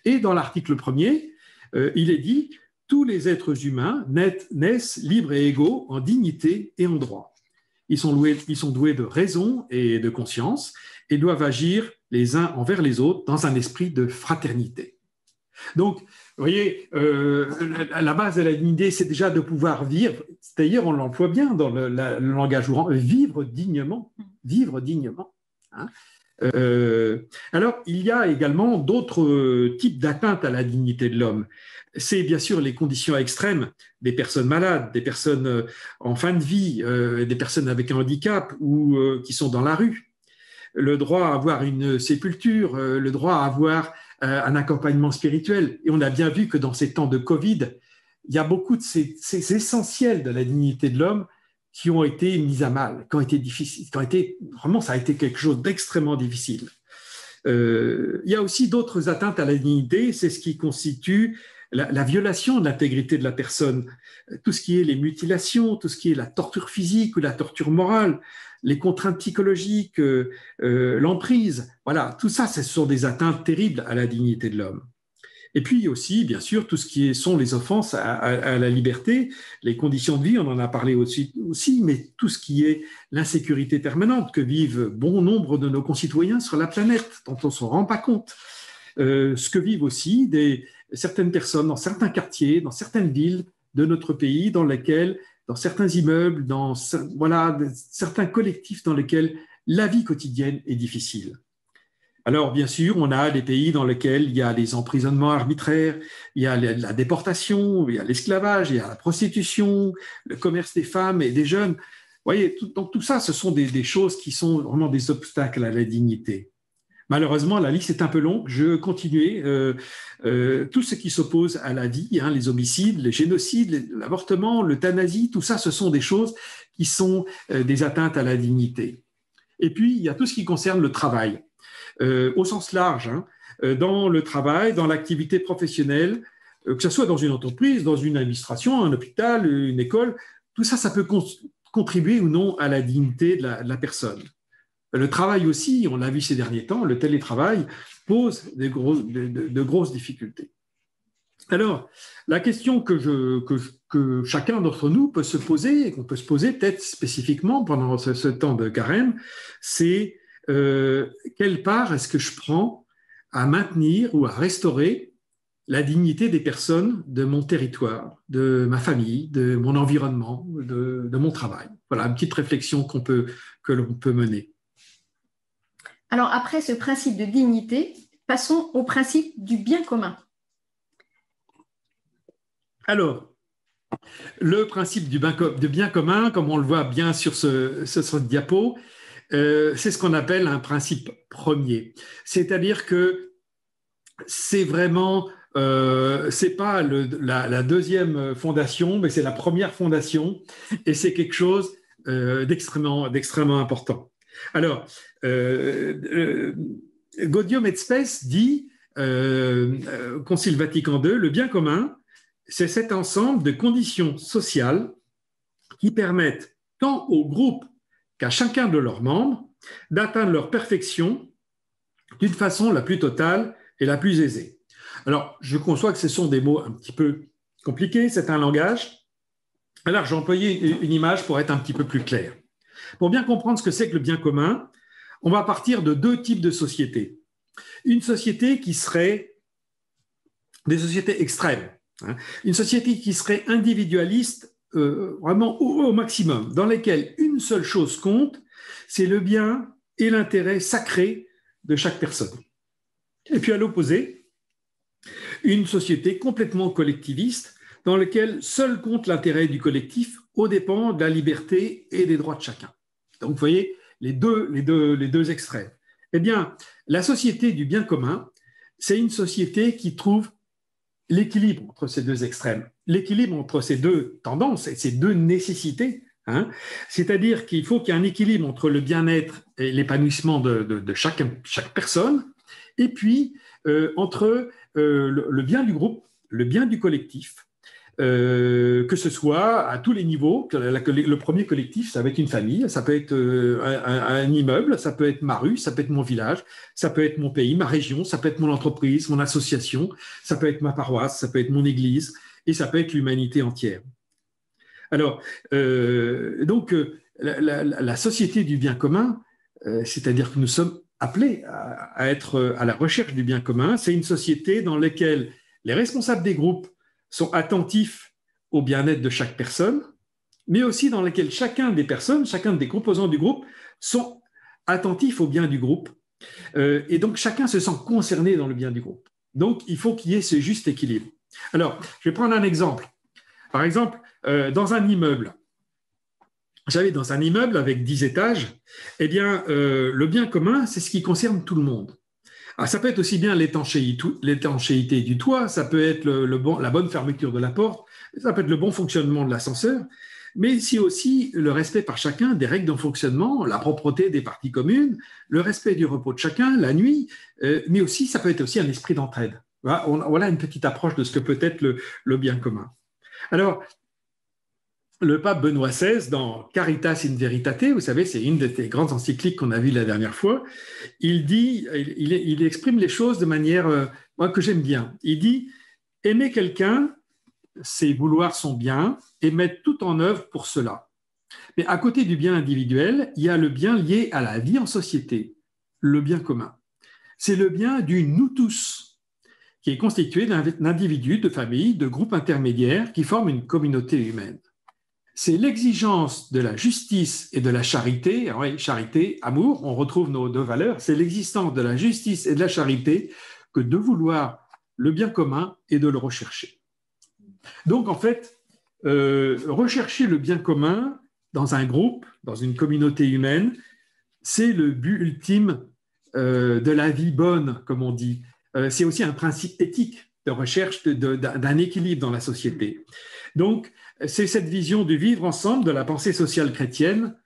Et dans l'article 1er, il est dit « Tous les êtres humains naissent libres et égaux en dignité et en droit. Ils sont doués de raison et de conscience et doivent agir les uns envers les autres dans un esprit de fraternité. » Donc, vous voyez, la base de la dignité, c'est déjà de pouvoir vivre. D'ailleurs, on l'emploie bien dans le langage courant, vivre dignement. Vivre dignement. Hein. Alors, il y a également d'autres types d'atteintes à la dignité de l'homme. C'est bien sûr les conditions extrêmes des personnes malades, des personnes en fin de vie, des personnes avec un handicap ou qui sont dans la rue. Le droit à avoir une sépulture, le droit à avoir un accompagnement spirituel. Et on a bien vu que dans ces temps de Covid, il y a beaucoup de ces essentiels de la dignité de l'homme qui ont été mis à mal, qui ont été difficiles, vraiment, ça a été quelque chose d'extrêmement difficile. Il y a aussi d'autres atteintes à la dignité, c'est ce qui constitue la violation de l'intégrité de la personne. Tout ce qui est les mutilations, tout ce qui est la torture physique ou la torture morale, les contraintes psychologiques, l'emprise, voilà, tout ça, ce sont des atteintes terribles à la dignité de l'homme. Et puis aussi, bien sûr, tout ce qui sont les offenses à la liberté, les conditions de vie, on en a parlé aussi, mais tout ce qui est l'insécurité permanente que vivent bon nombre de nos concitoyens sur la planète, dont on ne se rend pas compte. Ce que vivent aussi certaines personnes dans certains quartiers, dans certaines villes de notre pays, dans certains immeubles, voilà, certains collectifs dans lesquels la vie quotidienne est difficile. Alors, bien sûr, on a des pays dans lesquels il y a les emprisonnements arbitraires, il y a la déportation, il y a l'esclavage, il y a la prostitution, le commerce des femmes et des jeunes. Vous voyez, donc tout ça, ce sont des choses qui sont vraiment des obstacles à la dignité. Malheureusement, la liste est un peu longue. Je vais continuer. Tout ce qui s'oppose à la vie, les homicides, les génocides, l'avortement, l'euthanasie, tout ça, ce sont des choses qui sont des atteintes à la dignité. Et puis, il y a tout ce qui concerne le travail. Au sens large, dans le travail, dans l'activité professionnelle, que ce soit dans une entreprise, dans une administration, un hôpital, une école, tout ça, ça peut contribuer ou non à la dignité de la personne. Le travail aussi, on l'a vu ces derniers temps, le télétravail pose de grosses difficultés. Alors, la question que chacun d'entre nous peut se poser, et qu'on peut se poser peut-être spécifiquement pendant ce temps de carême, c'est quelle part est-ce que je prends à maintenir ou à restaurer la dignité des personnes de mon territoire, de ma famille, de mon environnement, de mon travail. Voilà, une petite réflexion que l'on peut mener. Alors, après ce principe de dignité, passons au principe du bien commun. Alors, le principe du bien commun, comme on le voit bien sur ce diapo, c'est ce qu'on appelle un principe premier. C'est-à-dire que c'est vraiment, c'est pas la deuxième fondation, mais c'est la première fondation, et c'est quelque chose d'extrêmement important. Alors, Gaudium et Spes dit, Concile Vatican II, le bien commun, c'est cet ensemble de conditions sociales qui permettent tant au groupe qu'à chacun de leurs membres d'atteindre leur perfection d'une façon la plus totale et la plus aisée. Alors, je conçois que ce sont des mots un petit peu compliqués, c'est un langage. Alors, j'ai employé une image pour être un petit peu plus clair. Pour bien comprendre ce que c'est que le bien commun, on va partir de deux types de sociétés. Une société qui serait des sociétés extrêmes, une société qui serait individualiste vraiment au maximum, dans lesquelles une seule chose compte, c'est le bien et l'intérêt sacré de chaque personne. Et puis à l'opposé, une société complètement collectiviste, dans laquelle seul compte l'intérêt du collectif aux dépens de la liberté et des droits de chacun. Donc vous voyez les deux extrêmes. Eh bien, la société du bien commun, c'est une société qui trouve l'équilibre entre ces deux extrêmes, l'équilibre entre ces deux tendances et ces deux nécessités. C'est-à-dire qu'il faut qu'il y ait un équilibre entre le bien-être et l'épanouissement de chaque personne, et puis entre le bien du groupe, le bien du collectif, que ce soit à tous les niveaux. Le premier collectif, ça va être une famille, ça peut être un immeuble, ça peut être ma rue, ça peut être mon village, ça peut être mon pays, ma région, ça peut être mon entreprise, mon association, ça peut être ma paroisse, ça peut être mon église, et ça peut être l'humanité entière. Alors, donc, la société du bien commun, c'est-à-dire que nous sommes appelés à être à la recherche du bien commun, c'est une société dans laquelle les responsables des groupes sont attentifs au bien-être de chaque personne, mais aussi dans laquelle chacun des composants du groupe sont attentifs au bien du groupe. Et donc, chacun se sent concerné dans le bien du groupe. Donc, il faut qu'il y ait ce juste équilibre. Alors, je vais prendre un exemple. Par exemple, dans un immeuble, dans un immeuble avec 10 étages, eh bien, le bien commun, c'est ce qui concerne tout le monde. Alors, ça peut être aussi bien l'étanchéité du toit, ça peut être la bonne fermeture de la porte, ça peut être le bon fonctionnement de l'ascenseur, mais c'est aussi le respect par chacun des règles de fonctionnement, la propreté des parties communes, le respect du repos de chacun, la nuit, mais aussi, ça peut être aussi un esprit d'entraide. Voilà une petite approche de ce que peut être le bien commun. Alors, le pape Benoît XVI, dans Caritas in Veritate, vous savez, c'est une des grandes encycliques qu'on a vues la dernière fois, il exprime les choses de manière moi, que j'aime bien. Il dit « Aimer quelqu'un, c'est vouloir son bien et mettre tout en œuvre pour cela. Mais à côté du bien individuel, il y a le bien lié à la vie en société, le bien commun. C'est le bien du nous tous, qui est constitué d'individus, de familles, de groupes intermédiaires qui forment une communauté humaine. C'est l'exigence de la justice et de la charité, oui, charité, amour, on retrouve nos deux valeurs, c'est l'existence de la justice et de la charité que de vouloir le bien commun et de le rechercher. » Donc, en fait, rechercher le bien commun dans un groupe, dans une communauté humaine, c'est le but ultime de la vie bonne, comme on dit. C'est aussi un principe éthique de recherche d'un équilibre dans la société. Donc, c'est cette vision du vivre ensemble de la pensée sociale chrétienne,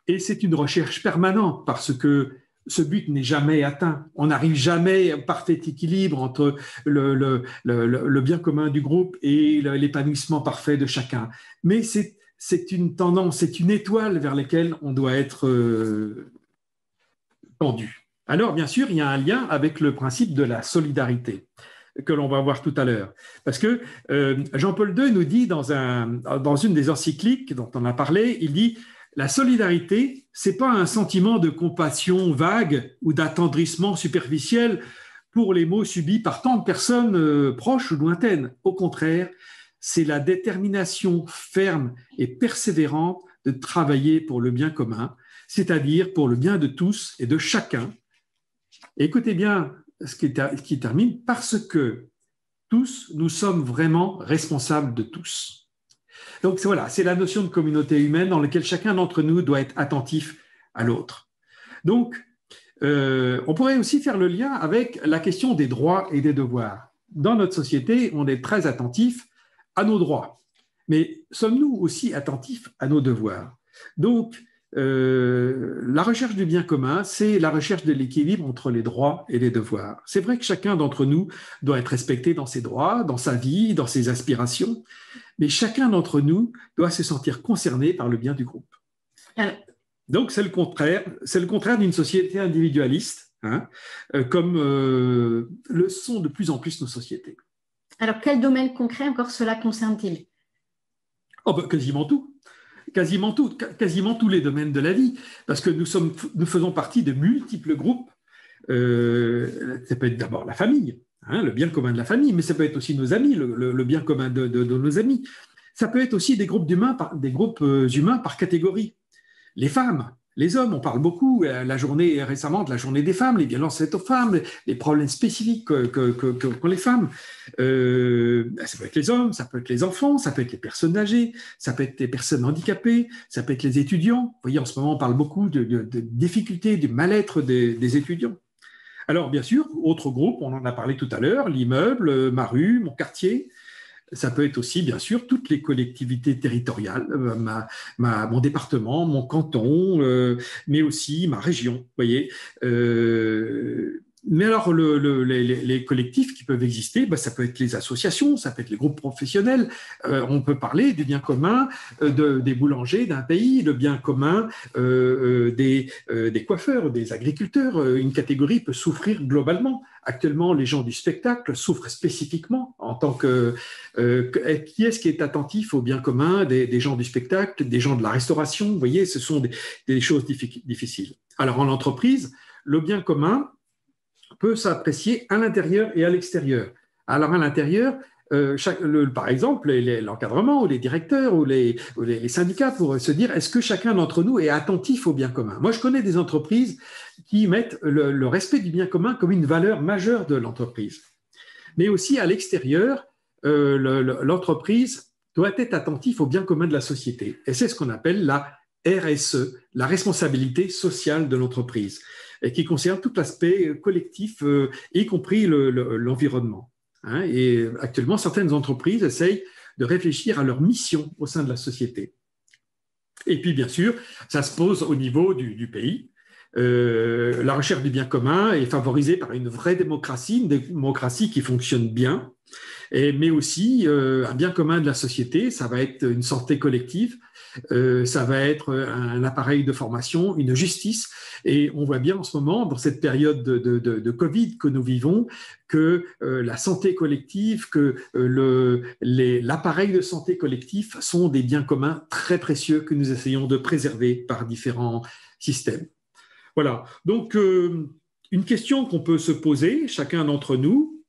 et c'est une recherche permanente parce que ce but n'est jamais atteint. On n'arrive jamais à un parfait équilibre entre le bien commun du groupe et l'épanouissement parfait de chacun. Mais c'est une tendance, c'est une étoile vers laquelle on doit être tendu. Alors, bien sûr, il y a un lien avec le principe de la solidarité que l'on va voir tout à l'heure. Parce que Jean-Paul II nous dit dans une des encycliques dont on a parlé, il dit « La solidarité, ce n'est pas un sentiment de compassion vague ou d'attendrissement superficiel pour les maux subis par tant de personnes proches ou lointaines. Au contraire, c'est la détermination ferme et persévérante de travailler pour le bien commun, c'est-à-dire pour le bien de tous et de chacun. » Écoutez bien ce qui termine, parce que tous, nous sommes vraiment responsables de tous. Donc voilà, c'est la notion de communauté humaine dans laquelle chacun d'entre nous doit être attentif à l'autre. Donc, on pourrait aussi faire le lien avec la question des droits et des devoirs. Dans notre société, on est très attentif à nos droits, mais sommes-nous aussi attentifs à nos devoirs? Donc, la recherche du bien commun, c'est la recherche de l'équilibre entre les droits et les devoirs. C'est vrai que chacun d'entre nous doit être respecté dans ses droits, dans sa vie, dans ses aspirations, mais chacun d'entre nous doit se sentir concerné par le bien du groupe. Donc, c'est le contraire d'une société individualiste, hein, comme le sont de plus en plus nos sociétés. Alors, quel domaine concret encore cela concerne-t-il? Quasiment tout. Quasiment tous les domaines de la vie, parce que nous faisons partie de multiples groupes. Ça peut être d'abord la famille, hein, le bien commun de la famille, mais ça peut être aussi nos amis, le bien commun de nos amis. Ça peut être aussi des groupes humains par catégorie. Les femmes, les hommes, on parle beaucoup récemment de la journée des femmes, les violences faites aux femmes, les problèmes spécifiques qu'ont les femmes. Ça peut être les hommes, ça peut être les enfants, ça peut être les personnes âgées, ça peut être les personnes handicapées, ça peut être les étudiants. Vous voyez, en ce moment, on parle beaucoup de difficultés, du mal-être des étudiants. Alors, bien sûr, autre groupe, on en a parlé tout à l'heure, l'immeuble, ma rue, mon quartier. Ça peut être aussi, bien sûr, toutes les collectivités territoriales, mon département, mon canton, mais aussi ma région, vous voyez. Mais alors, les collectifs qui peuvent exister, ça peut être les associations, ça peut être les groupes professionnels. On peut parler du bien commun des boulangers d'un pays, le bien commun des coiffeurs, des agriculteurs. Une catégorie peut souffrir globalement. Actuellement, les gens du spectacle souffrent spécifiquement en tant que… qui est-ce qui est attentif au bien commun des gens du spectacle, des gens de la restauration? Vous voyez, ce sont des choses difficiles. Alors, en entreprise, le bien commun peut s'apprécier à l'intérieur et à l'extérieur. Alors, à l'intérieur, par exemple, l'encadrement ou les directeurs ou les syndicats pourraient se dire, est-ce que chacun d'entre nous est attentif au bien commun? Moi, je connais des entreprises qui mettent le respect du bien commun comme une valeur majeure de l'entreprise. Mais aussi à l'extérieur, l'entreprise doit être attentive au bien commun de la société. Et c'est ce qu'on appelle la RSE, la responsabilité sociale de l'entreprise, et qui concerne tout l'aspect collectif, y compris l'environnement. Hein, et actuellement, certaines entreprises essayent de réfléchir à leur mission au sein de la société. Et puis, bien sûr, ça se pose au niveau du pays. La recherche du bien commun est favorisée par une vraie démocratie, une démocratie qui fonctionne bien, mais aussi un bien commun de la société. Ça va être une santé collective, ça va être un appareil de formation, une justice. Et on voit bien en ce moment, dans cette période de Covid que nous vivons, que la santé collective, que l'appareil de santé collectif sont des biens communs très précieux que nous essayons de préserver par différents systèmes. Voilà. Donc, une question qu'on peut se poser, chacun d'entre nous,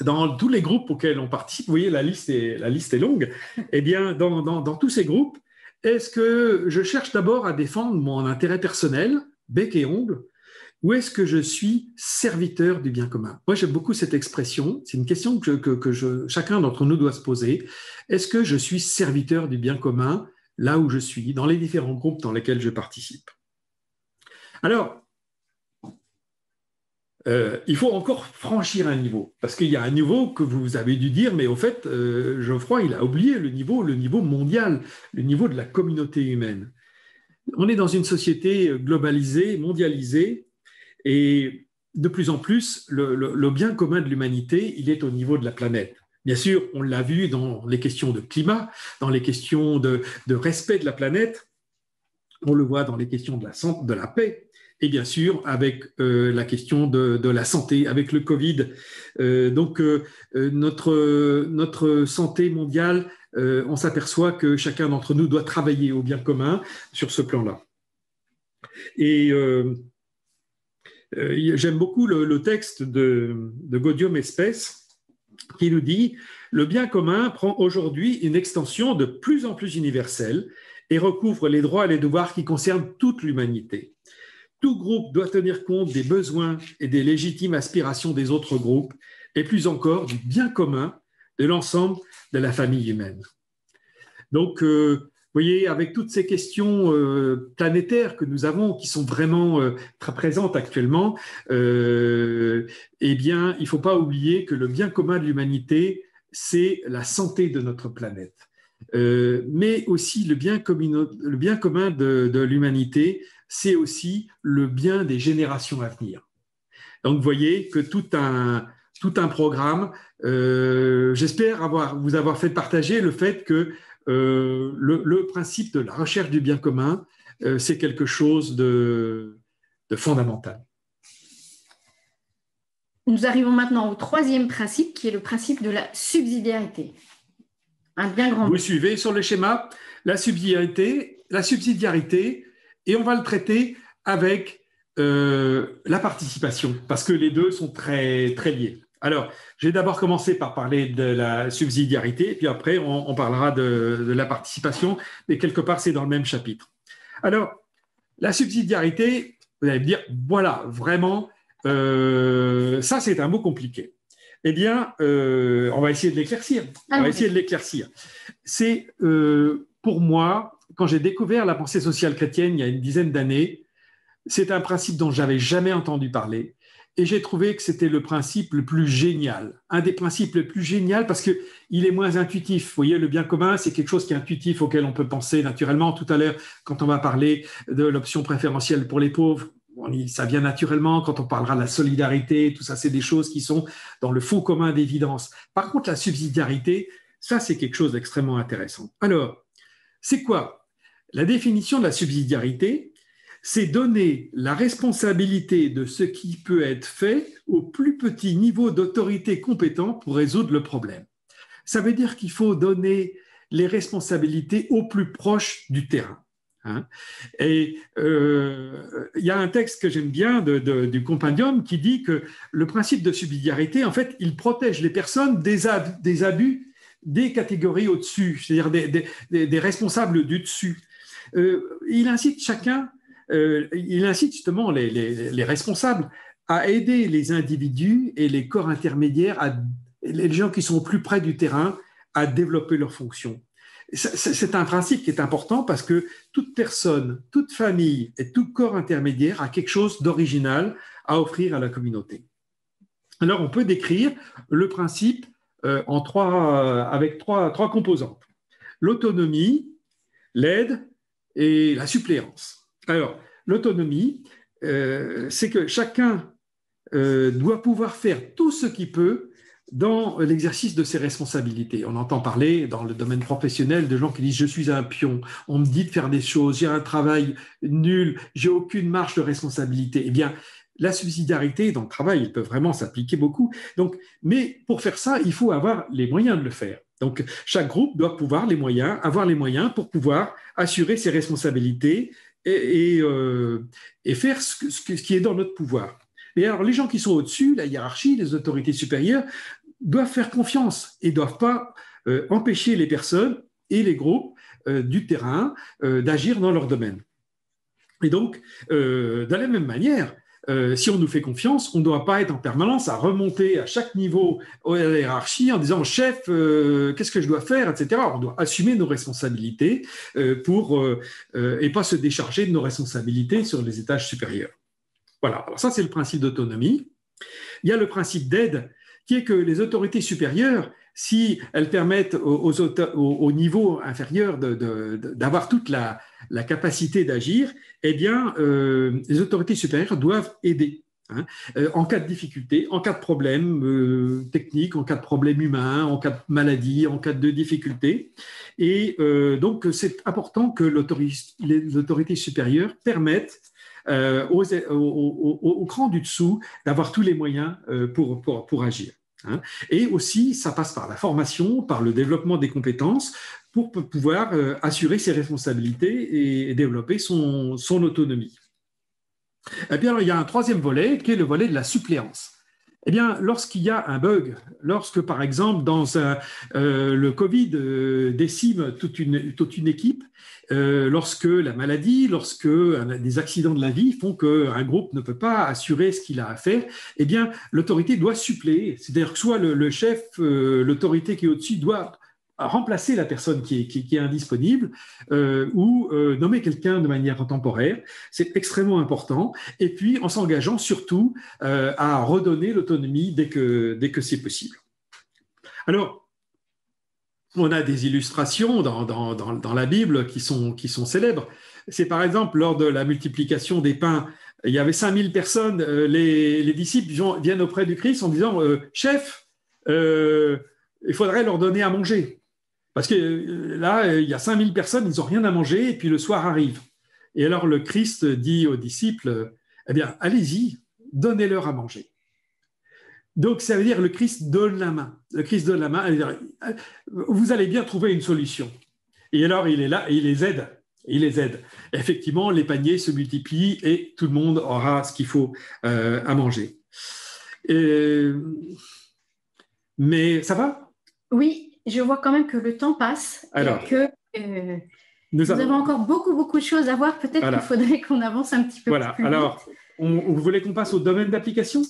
dans tous les groupes auxquels on participe, vous voyez, la liste est longue, eh bien, dans tous ces groupes, est-ce que je cherche d'abord à défendre mon intérêt personnel, bec et ongle, ou est-ce que je suis serviteur du bien commun? Moi, j'aime beaucoup cette expression. C'est une question que chacun d'entre nous doit se poser. Est-ce que je suis serviteur du bien commun là où je suis, dans les différents groupes dans lesquels je participe? Alors, il faut encore franchir un niveau, parce qu'il y a un niveau que vous avez dû dire, mais au fait, Geoffroy, il a oublié le niveau mondial, le niveau de la communauté humaine. On est dans une société globalisée, mondialisée, et de plus en plus, le bien commun de l'humanité, il est au niveau de la planète. Bien sûr, on l'a vu dans les questions de climat, dans les questions de respect de la planète, on le voit dans les questions de la paix, et bien sûr avec la question de la santé, avec le Covid. Donc notre santé mondiale, on s'aperçoit que chacun d'entre nous doit travailler au bien commun sur ce plan-là. Et j'aime beaucoup le texte de Gaudium Espèce qui nous dit « Le bien commun prend aujourd'hui une extension de plus en plus universelle et recouvre les droits et les devoirs qui concernent toute l'humanité. Tout groupe doit tenir compte des besoins et des légitimes aspirations des autres groupes, et plus encore du bien commun de l'ensemble de la famille humaine. » Donc, vous voyez, avec toutes ces questions planétaires que nous avons, qui sont vraiment très présentes actuellement, eh bien, il ne faut pas oublier que le bien commun de l'humanité, c'est la santé de notre planète. Mais aussi le bien commun de l'humanité, c'est aussi le bien des générations à venir. Donc, vous voyez que tout un programme, j'espère vous avoir fait partager le fait que le principe de la recherche du bien commun, c'est quelque chose de fondamental. Nous arrivons maintenant au troisième principe, qui est le principe de la subsidiarité. Un bien grand mot. Vous suivez sur le schéma la subsidiarité, et on va le traiter avec la participation, parce que les deux sont très, très liés. Alors, je vais d'abord commencer par parler de la subsidiarité, puis après, on parlera de la participation, mais quelque part, c'est dans le même chapitre. Alors, la subsidiarité, vous allez me dire, voilà, vraiment, ça, c'est un mot compliqué. Eh bien, on va essayer de l'éclaircir. C'est, pour moi, quand j'ai découvert la pensée sociale chrétienne il y a une dizaine d'années, c'est un principe dont je n'avais jamais entendu parler. Et j'ai trouvé que c'était le principe le plus génial, un des principes les plus géniaux parce qu'il est moins intuitif. Vous voyez, le bien commun, c'est quelque chose qui est intuitif, auquel on peut penser naturellement. Tout à l'heure, quand on va parler de l'option préférentielle pour les pauvres, ça vient naturellement. Quand on parlera de la solidarité, tout ça, c'est des choses qui sont dans le fond commun d'évidence. Par contre, la subsidiarité, ça, c'est quelque chose d'extrêmement intéressant. Alors, c'est quoi? La définition de la subsidiarité, c'est donner la responsabilité de ce qui peut être fait au plus petit niveau d'autorité compétent pour résoudre le problème. Ça veut dire qu'il faut donner les responsabilités au plus proche du terrain. Et il y a un texte que j'aime bien du Compendium qui dit que le principe de subsidiarité, en fait, il protège les personnes des abus des catégories au-dessus, c'est-à-dire des responsables du dessus. Il incite justement les responsables à aider les individus et les corps intermédiaires, les gens qui sont plus près du terrain, à développer leurs fonctions. C'est un principe qui est important parce que toute personne, toute famille et tout corps intermédiaire a quelque chose d'original à offrir à la communauté. Alors, on peut décrire le principe avec trois composantes. L'autonomie, l'aide et la suppléance. Alors, l'autonomie, c'est que chacun doit pouvoir faire tout ce qu'il peut dans l'exercice de ses responsabilités. On entend parler dans le domaine professionnel de gens qui disent « je suis un pion, on me dit de faire des choses, j'ai un travail nul, j'ai aucune marge de responsabilité ». Eh bien, la subsidiarité dans le travail, elle peut vraiment s'appliquer beaucoup. Donc, mais pour faire ça, il faut avoir les moyens de le faire. Donc, chaque groupe doit avoir les moyens pour pouvoir assurer ses responsabilités et faire ce qui est dans notre pouvoir. Et alors, les gens qui sont au-dessus, la hiérarchie, les autorités supérieures, doivent faire confiance et ne doivent pas empêcher les personnes et les groupes du terrain d'agir dans leur domaine. Et donc, de la même manière, si on nous fait confiance, on ne doit pas être en permanence à remonter à chaque niveau de la hiérarchie en disant « chef, qu'est-ce que je dois faire ?» etc. On doit assumer nos responsabilités et pas se décharger de nos responsabilités sur les étages supérieurs. Voilà, alors ça c'est le principe d'autonomie. Il y a le principe d'aide qui est que les autorités supérieures, si elles permettent au niveau inférieur d'avoir toute la capacité d'agir, eh bien, les autorités supérieures doivent aider. Hein, en cas de difficulté, en cas de problème technique, en cas de problème humain, en cas de maladie, en cas de difficulté. Et donc, c'est important que les autorités supérieures permettent au cran du dessous d'avoir tous les moyens pour agir. Hein. Et aussi, ça passe par la formation, par le développement des compétences pour pouvoir assurer ses responsabilités et développer son autonomie. Eh bien, alors, il y a un troisième volet qui est le volet de la suppléance. Eh bien, lorsqu'il y a un bug, lorsque, par exemple, le Covid décime toute une équipe, lorsque la maladie, lorsque des accidents de la vie font qu'un groupe ne peut pas assurer ce qu'il a à faire, eh bien, l'autorité doit suppléer. C'est-à-dire que soit le chef, l'autorité qui est au-dessus doit remplacer la personne qui est indisponible ou nommer quelqu'un de manière temporaire. C'est extrêmement important. Et puis, en s'engageant surtout à redonner l'autonomie dès que c'est possible. Alors, on a des illustrations dans la Bible qui sont célèbres. C'est par exemple lors de la multiplication des pains, il y avait 5000 personnes, les disciples viennent auprès du Christ en disant « Chef, il faudrait leur donner à manger. » Parce que là, il y a 5000 personnes, ils n'ont rien à manger, et puis le soir arrive. Et alors le Christ dit aux disciples, eh bien, allez-y, donnez-leur à manger. Donc, ça veut dire le Christ donne la main. Le Christ donne la main, vous allez bien trouver une solution. Et alors, il est là et il les aide. Il les aide. Effectivement, les paniers se multiplient et tout le monde aura ce qu'il faut à manger. Mais ça va ? Oui. Je vois quand même que le temps passe alors, et que nous avons encore beaucoup de choses à voir. Peut-être qu'il faudrait qu'on avance un petit peu plus vite. Alors, vous voulez qu'on passe au domaine d'application ?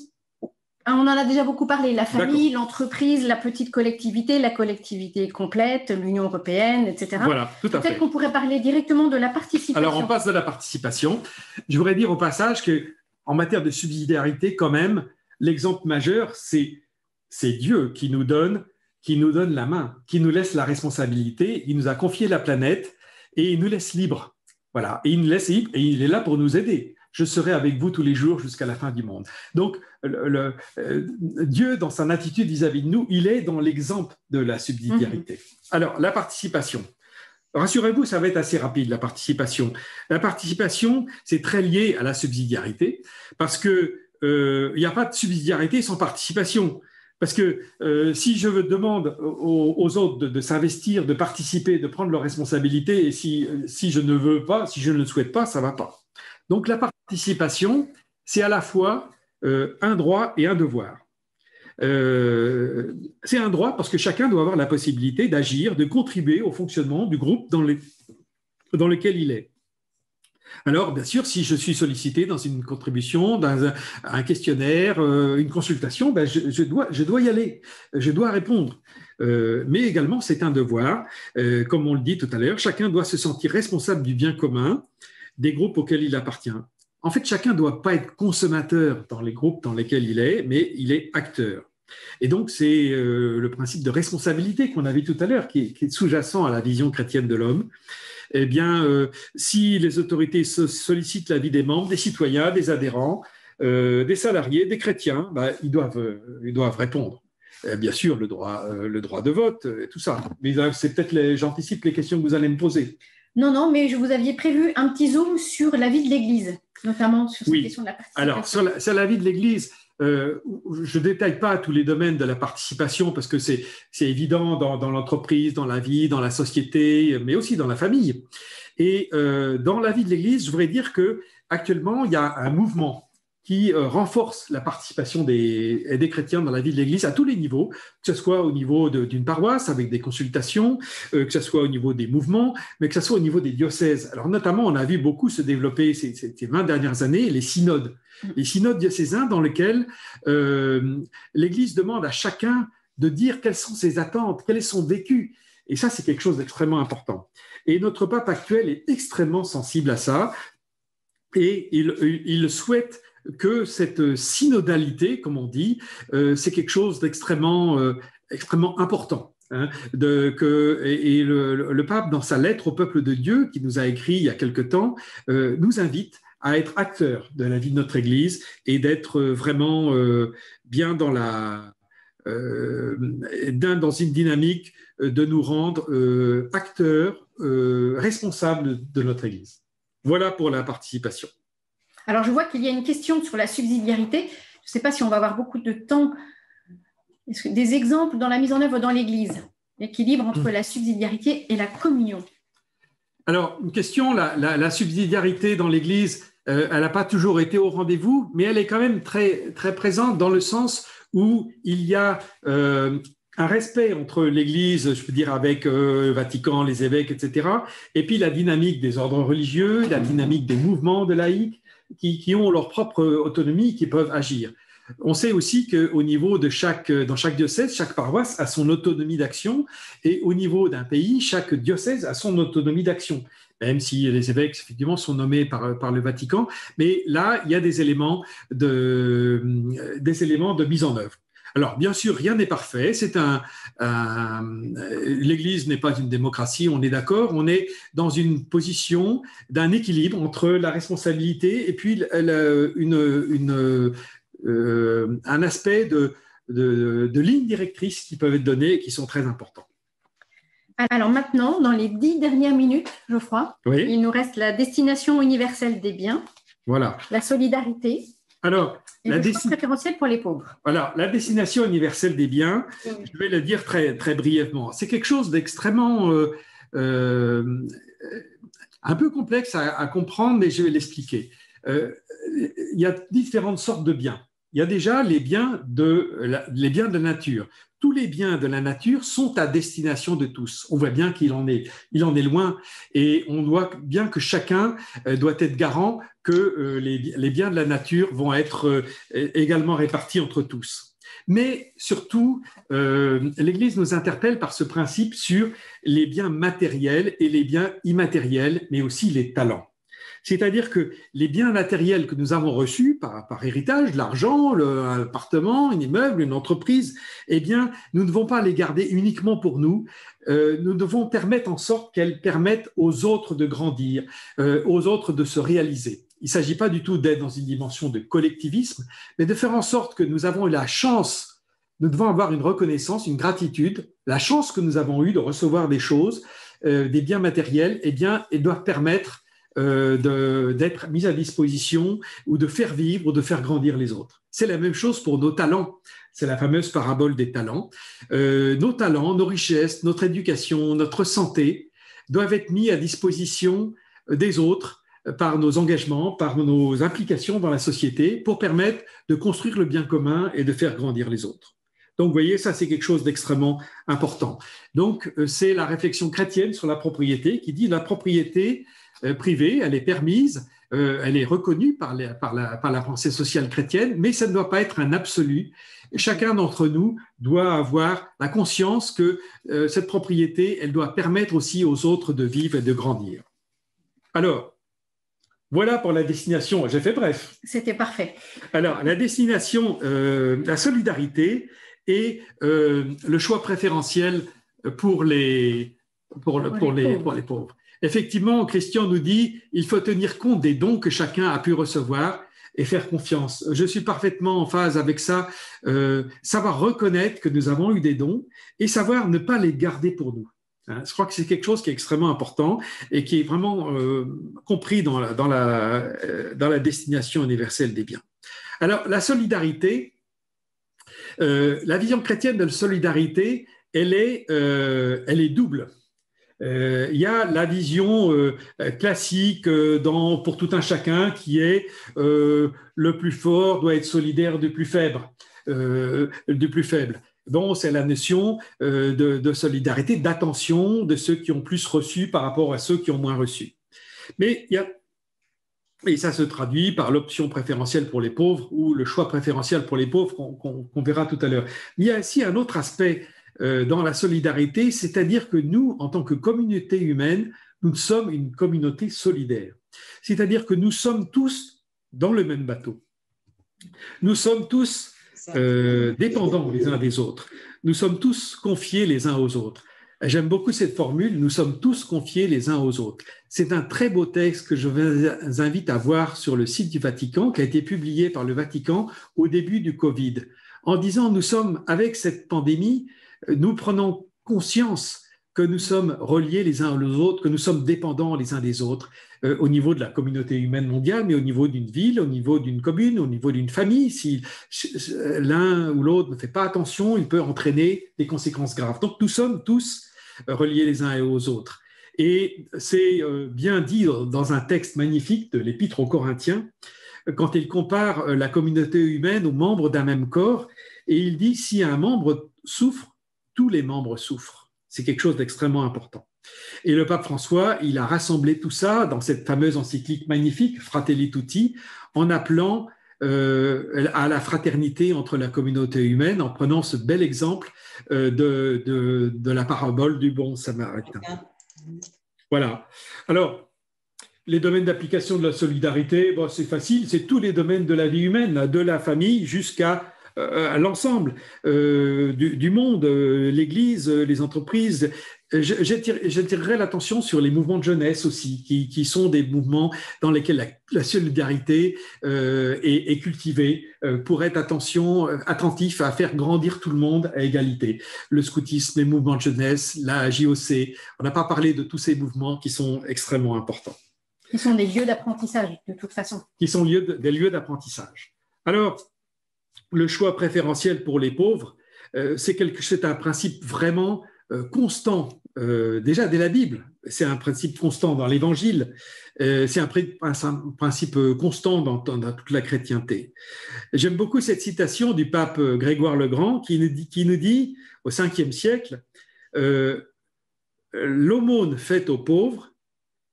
On en a déjà beaucoup parlé. La famille, l'entreprise, la petite collectivité, la collectivité complète, l'Union européenne, etc. Voilà, tout à fait. Peut-être qu'on pourrait parler directement de la participation. Alors, on passe de la participation. Je voudrais dire au passage qu'en matière de subsidiarité, quand même, l'exemple majeur, c'est Dieu qui nous donne la main, qui nous laisse la responsabilité, il nous a confié la planète et il nous laisse libres. Voilà, et il nous laisse libres et il est là pour nous aider. Je serai avec vous tous les jours jusqu'à la fin du monde. Donc, Dieu, dans son attitude vis-à-vis de nous, il est dans l'exemple de la subsidiarité. Alors, la participation. Rassurez-vous, ça va être assez rapide, la participation. La participation, c'est très lié à la subsidiarité parce qu'il n'y a pas de subsidiarité sans participation. Parce que si je demande aux autres de s'investir, de participer, de prendre leurs responsabilités, et si je ne veux pas, si je ne le souhaite pas, ça ne va pas. Donc la participation, c'est à la fois un droit et un devoir. C'est un droit parce que chacun doit avoir la possibilité d'agir, de contribuer au fonctionnement du groupe dans lequel il est. Alors, bien sûr, si je suis sollicité dans une contribution, dans un questionnaire, une consultation, ben je dois y aller, je dois répondre. Mais également, c'est un devoir. Comme on le dit tout à l'heure, chacun doit se sentir responsable du bien commun des groupes auxquels il appartient. En fait, chacun ne doit pas être consommateur dans les groupes dans lesquels il est, mais il est acteur. Et donc, c'est le principe de responsabilité qu'on a vu tout à l'heure, qui est sous-jacent à la vision chrétienne de l'homme. Eh bien, si les autorités sollicitent l'avis des membres, des citoyens, des adhérents, des salariés, des chrétiens, ils doivent répondre. Bien sûr, le droit de vote, et tout ça. Mais c'est peut-être, j'anticipe les questions que vous allez me poser. Non, mais vous aviez prévu un petit zoom sur la vie de l'Église, notamment sur cette question de la participation. Alors, sur la vie de l'Église, je ne détaille pas tous les domaines de la participation parce que c'est évident dans l'entreprise, dans la vie, dans la société, mais aussi dans la famille. Et dans la vie de l'Église, je voudrais dire qu'actuellement, il y a un mouvement qui renforce la participation des chrétiens dans la vie de l'Église à tous les niveaux, que ce soit au niveau d'une paroisse avec des consultations, que ce soit au niveau des mouvements, mais que ce soit au niveau des diocèses. Alors notamment, on a vu beaucoup se développer ces 20 dernières années les synodes diocésains dans lesquels l'Église demande à chacun de dire quelles sont ses attentes, quel est son vécu. Et ça, c'est quelque chose d'extrêmement important. Et notre pape actuel est extrêmement sensible à ça et il souhaite que cette synodalité, comme on dit, c'est quelque chose d'extrêmement important. Hein, et le pape, dans sa lettre au peuple de Dieu, qui nous a écrit il y a quelque temps, nous invite à être acteurs de la vie de notre Église et d'être vraiment bien dans une dynamique de nous rendre acteurs, responsables de notre Église. Voilà pour la participation. Alors, je vois qu'il y a une question sur la subsidiarité. Je ne sais pas si on va avoir beaucoup de temps. Des exemples dans la mise en œuvre dans l'Église, l'équilibre entre la subsidiarité et la communion. Alors, une question, la subsidiarité dans l'Église, elle n'a pas toujours été au rendez-vous, mais elle est quand même très, très présente dans le sens où il y a un respect entre l'Église, je peux dire avec le Vatican, les évêques, etc., et puis la dynamique des ordres religieux, la dynamique des mouvements de laïcs, qui ont leur propre autonomie, qui peuvent agir. On sait aussi qu'au niveau dans chaque diocèse, chaque paroisse a son autonomie d'action, et au niveau d'un pays, chaque diocèse a son autonomie d'action, même si les évêques, effectivement, sont nommés par le Vatican. Mais là, il y a des éléments de mise en œuvre. Alors, bien sûr, rien n'est parfait. L'Église n'est pas une démocratie, on est d'accord. On est dans une position d'un équilibre entre la responsabilité et puis un aspect de lignes directrices qui peuvent être données et qui sont très importants. Alors maintenant, dans les 10 dernières minutes, Geoffroy, oui. Il nous reste la destination universelle des biens, voilà. La solidarité, alors, et le choix préférentiel pour les pauvres. Alors, la destination universelle des biens, je vais le dire très, très brièvement, c'est quelque chose d'extrêmement un peu complexe à comprendre, mais je vais l'expliquer. Il y a différentes sortes de biens. Il y a déjà les biens de la nature. Tous les biens de la nature sont à destination de tous. On voit bien qu'il en est loin et on voit bien que chacun doit être garant que les biens de la nature vont être également répartis entre tous. Mais surtout, l'Église nous interpelle par ce principe sur les biens matériels et les biens immatériels, mais aussi les talents. C'est-à-dire que les biens matériels que nous avons reçus par héritage, l'argent, un appartement, un immeuble, une entreprise, eh bien, nous ne devons pas les garder uniquement pour nous. Nous devons permettre en sorte qu'elles permettent aux autres de grandir, aux autres de se réaliser. Il ne s'agit pas du tout d'être dans une dimension de collectivisme, mais de faire en sorte que nous avons la chance, nous devons avoir une reconnaissance, une gratitude, la chance que nous avons eue de recevoir des choses, des biens matériels, eh bien, elles doivent permettre d'être mises à disposition ou de faire vivre ou de faire grandir les autres. C'est la même chose pour nos talents. C'est la fameuse parabole des talents. Nos talents, nos richesses, notre éducation, notre santé doivent être mis à disposition des autres par nos engagements, par nos implications dans la société pour permettre de construire le bien commun et de faire grandir les autres. Donc, vous voyez, ça, c'est quelque chose d'extrêmement important. Donc, c'est la réflexion chrétienne sur la propriété qui dit la propriété privée, elle est permise, elle est reconnue par la pensée sociale chrétienne, mais ça ne doit pas être un absolu. Chacun d'entre nous doit avoir la conscience que cette propriété, elle doit permettre aussi aux autres de vivre et de grandir. Alors, voilà pour la destination. J'ai fait bref. C'était parfait. Alors, la destination, la solidarité, et le choix préférentiel pour les pauvres. Effectivement, Christian nous dit il faut tenir compte des dons que chacun a pu recevoir et faire confiance. Je suis parfaitement en phase avec ça. Savoir reconnaître que nous avons eu des dons et savoir ne pas les garder pour nous. Je crois que c'est quelque chose qui est extrêmement important et qui est vraiment compris dans la destination universelle des biens. Alors, la solidarité, la vision chrétienne de la solidarité, elle est double. Il y a la vision classique pour tout un chacun qui est le plus fort doit être solidaire du plus faible. Bon, c'est la notion de solidarité, d'attention de ceux qui ont plus reçu par rapport à ceux qui ont moins reçu. Mais et ça se traduit par l'option préférentielle pour les pauvres ou le choix préférentiel pour les pauvres qu'on verra tout à l'heure. Il y a aussi un autre aspect dans la solidarité, c'est-à-dire que nous, en tant que communauté humaine, nous sommes une communauté solidaire. C'est-à-dire que nous sommes tous dans le même bateau. Nous sommes tous dépendants les uns des autres. Nous sommes tous confiés les uns aux autres. J'aime beaucoup cette formule, nous sommes tous confiés les uns aux autres. C'est un très beau texte que je vous invite à voir sur le site du Vatican, qui a été publié par le Vatican au début du Covid, en disant nous sommes, avec cette pandémie, nous prenons conscience que nous sommes reliés les uns aux autres, que nous sommes dépendants les uns des autres au niveau de la communauté humaine mondiale, mais au niveau d'une ville, au niveau d'une commune, au niveau d'une famille. Si l'un ou l'autre ne fait pas attention, il peut entraîner des conséquences graves. Donc nous sommes tous reliés les uns aux autres. Et c'est bien dit dans un texte magnifique de l'Épître aux Corinthiens, quand il compare la communauté humaine aux membres d'un même corps, et il dit si un membre souffre, tous les membres souffrent. C'est quelque chose d'extrêmement important. Et le pape François, il a rassemblé tout ça dans cette fameuse encyclique magnifique, Fratelli Tutti, en appelant à la fraternité entre la communauté humaine, en prenant ce bel exemple de la parabole du bon samaritain. Voilà. Alors, les domaines d'application de la solidarité, bon, c'est facile, c'est tous les domaines de la vie humaine, de la famille jusqu'à l'ensemble du monde, l'Église, les entreprises. J'attirerai l'attention sur les mouvements de jeunesse aussi, qui sont des mouvements dans lesquels la solidarité est cultivée pour être attentif à faire grandir tout le monde à égalité. Le scoutisme, les mouvements de jeunesse, la JOC, on n'a pas parlé de tous ces mouvements qui sont extrêmement importants. Qui sont des lieux d'apprentissage, de toute façon. Qui sont des lieux d'apprentissage. Alors, le choix préférentiel pour les pauvres, c'est un principe vraiment constant, déjà dès la Bible. C'est un principe constant dans l'Évangile. C'est un principe constant dans toute la chrétienté. J'aime beaucoup cette citation du pape Grégoire le Grand qui nous dit au 5e siècle, l'aumône faite aux pauvres,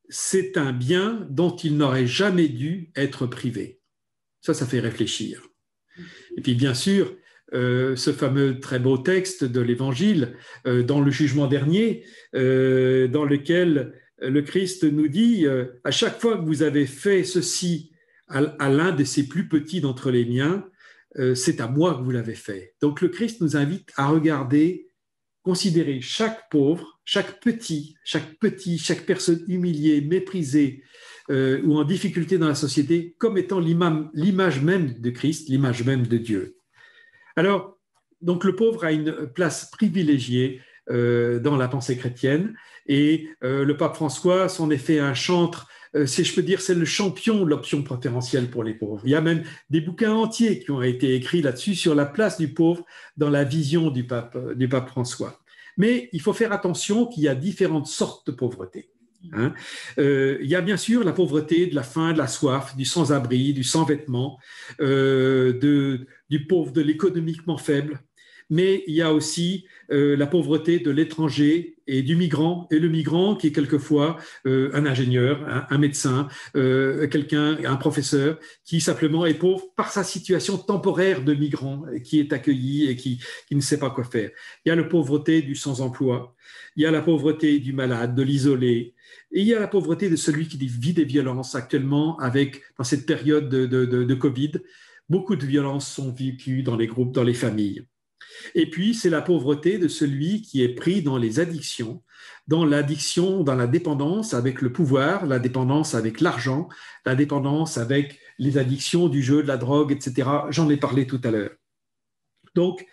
c'est un bien dont il n'aurait jamais dû être privé. Ça fait réfléchir. Et puis bien sûr, ce fameux très beau texte de l'Évangile dans le jugement dernier, dans lequel le Christ nous dit à chaque fois que vous avez fait ceci à l'un de ces plus petits d'entre les miens, c'est à moi que vous l'avez fait. Donc le Christ nous invite à regarder, considérer chaque pauvre, chaque personne humiliée, méprisée, ou en difficulté dans la société, comme étant l'image même de Christ, l'image même de Dieu. Alors, donc le pauvre a une place privilégiée dans la pensée chrétienne, et le pape François s'en est fait un chantre, si je peux dire, c'est le champion de l'option préférentielle pour les pauvres. Il y a même des bouquins entiers qui ont été écrits là-dessus, sur la place du pauvre dans la vision du pape François. Mais il faut faire attention qu'il y a différentes sortes de pauvreté. Il y a bien sûr la pauvreté de la faim, de la soif, du sans-abri, du sans-vêtements, du pauvre, de l'économiquement faible, mais il y a aussi la pauvreté de l'étranger et du migrant, et le migrant qui est quelquefois un ingénieur, un médecin, un professeur, qui simplement est pauvre par sa situation temporaire de migrant, qui est accueilli et qui ne sait pas quoi faire. Il y a la pauvreté du sans-emploi, il y a la pauvreté du malade, de l'isolé, et il y a la pauvreté de celui qui vit des violences actuellement dans cette période de Covid. Beaucoup de violences sont vécues dans les groupes, dans les familles. Et puis, c'est la pauvreté de celui qui est pris dans les addictions, dans l'addiction, dans la dépendance avec le pouvoir, la dépendance avec l'argent, la dépendance avec les addictions du jeu, de la drogue, etc. J'en ai parlé tout à l'heure. Donc,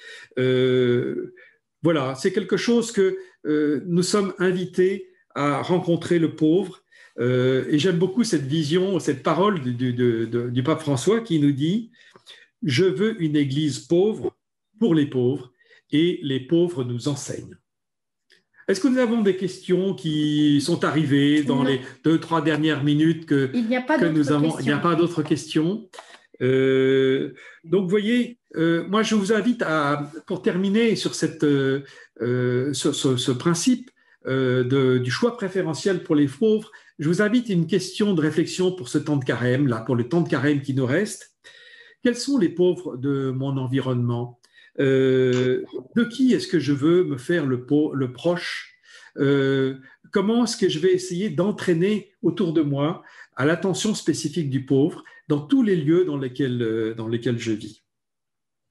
voilà, c'est quelque chose que nous sommes invités à rencontrer le pauvre. Et j'aime beaucoup cette vision, cette parole du pape François qui nous dit « Je veux une église pauvre pour les pauvres et les pauvres nous enseignent ». Est-ce que nous avons des questions qui sont arrivées dans les 2-3 dernières minutes Il n'y a pas d'autres questions. Il n'y a pas d'autres questions. Donc, vous voyez, moi, je vous invite pour terminer sur ce principe du choix préférentiel pour les pauvres, je vous invite à une question de réflexion pour ce temps de carême, là, pour le temps de carême qui nous reste. Quels sont les pauvres de mon environnement? De qui est-ce que je veux me faire le proche? Comment est-ce que je vais essayer d'entraîner autour de moi à l'attention spécifique du pauvre dans tous les lieux dans lesquels je vis?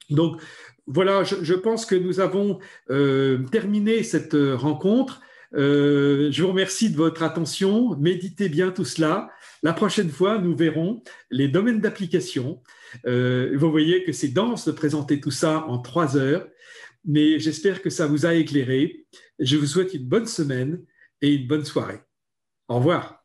Donc, voilà, je pense que nous avons terminé cette rencontre. Je vous remercie de votre attention. Méditez bien tout cela. La prochaine fois, nous verrons les domaines d'application. Vous voyez que c'est dense de présenter tout ça en 3 heures, mais j'espère que ça vous a éclairé. Je vous souhaite une bonne semaine et une bonne soirée. Au revoir.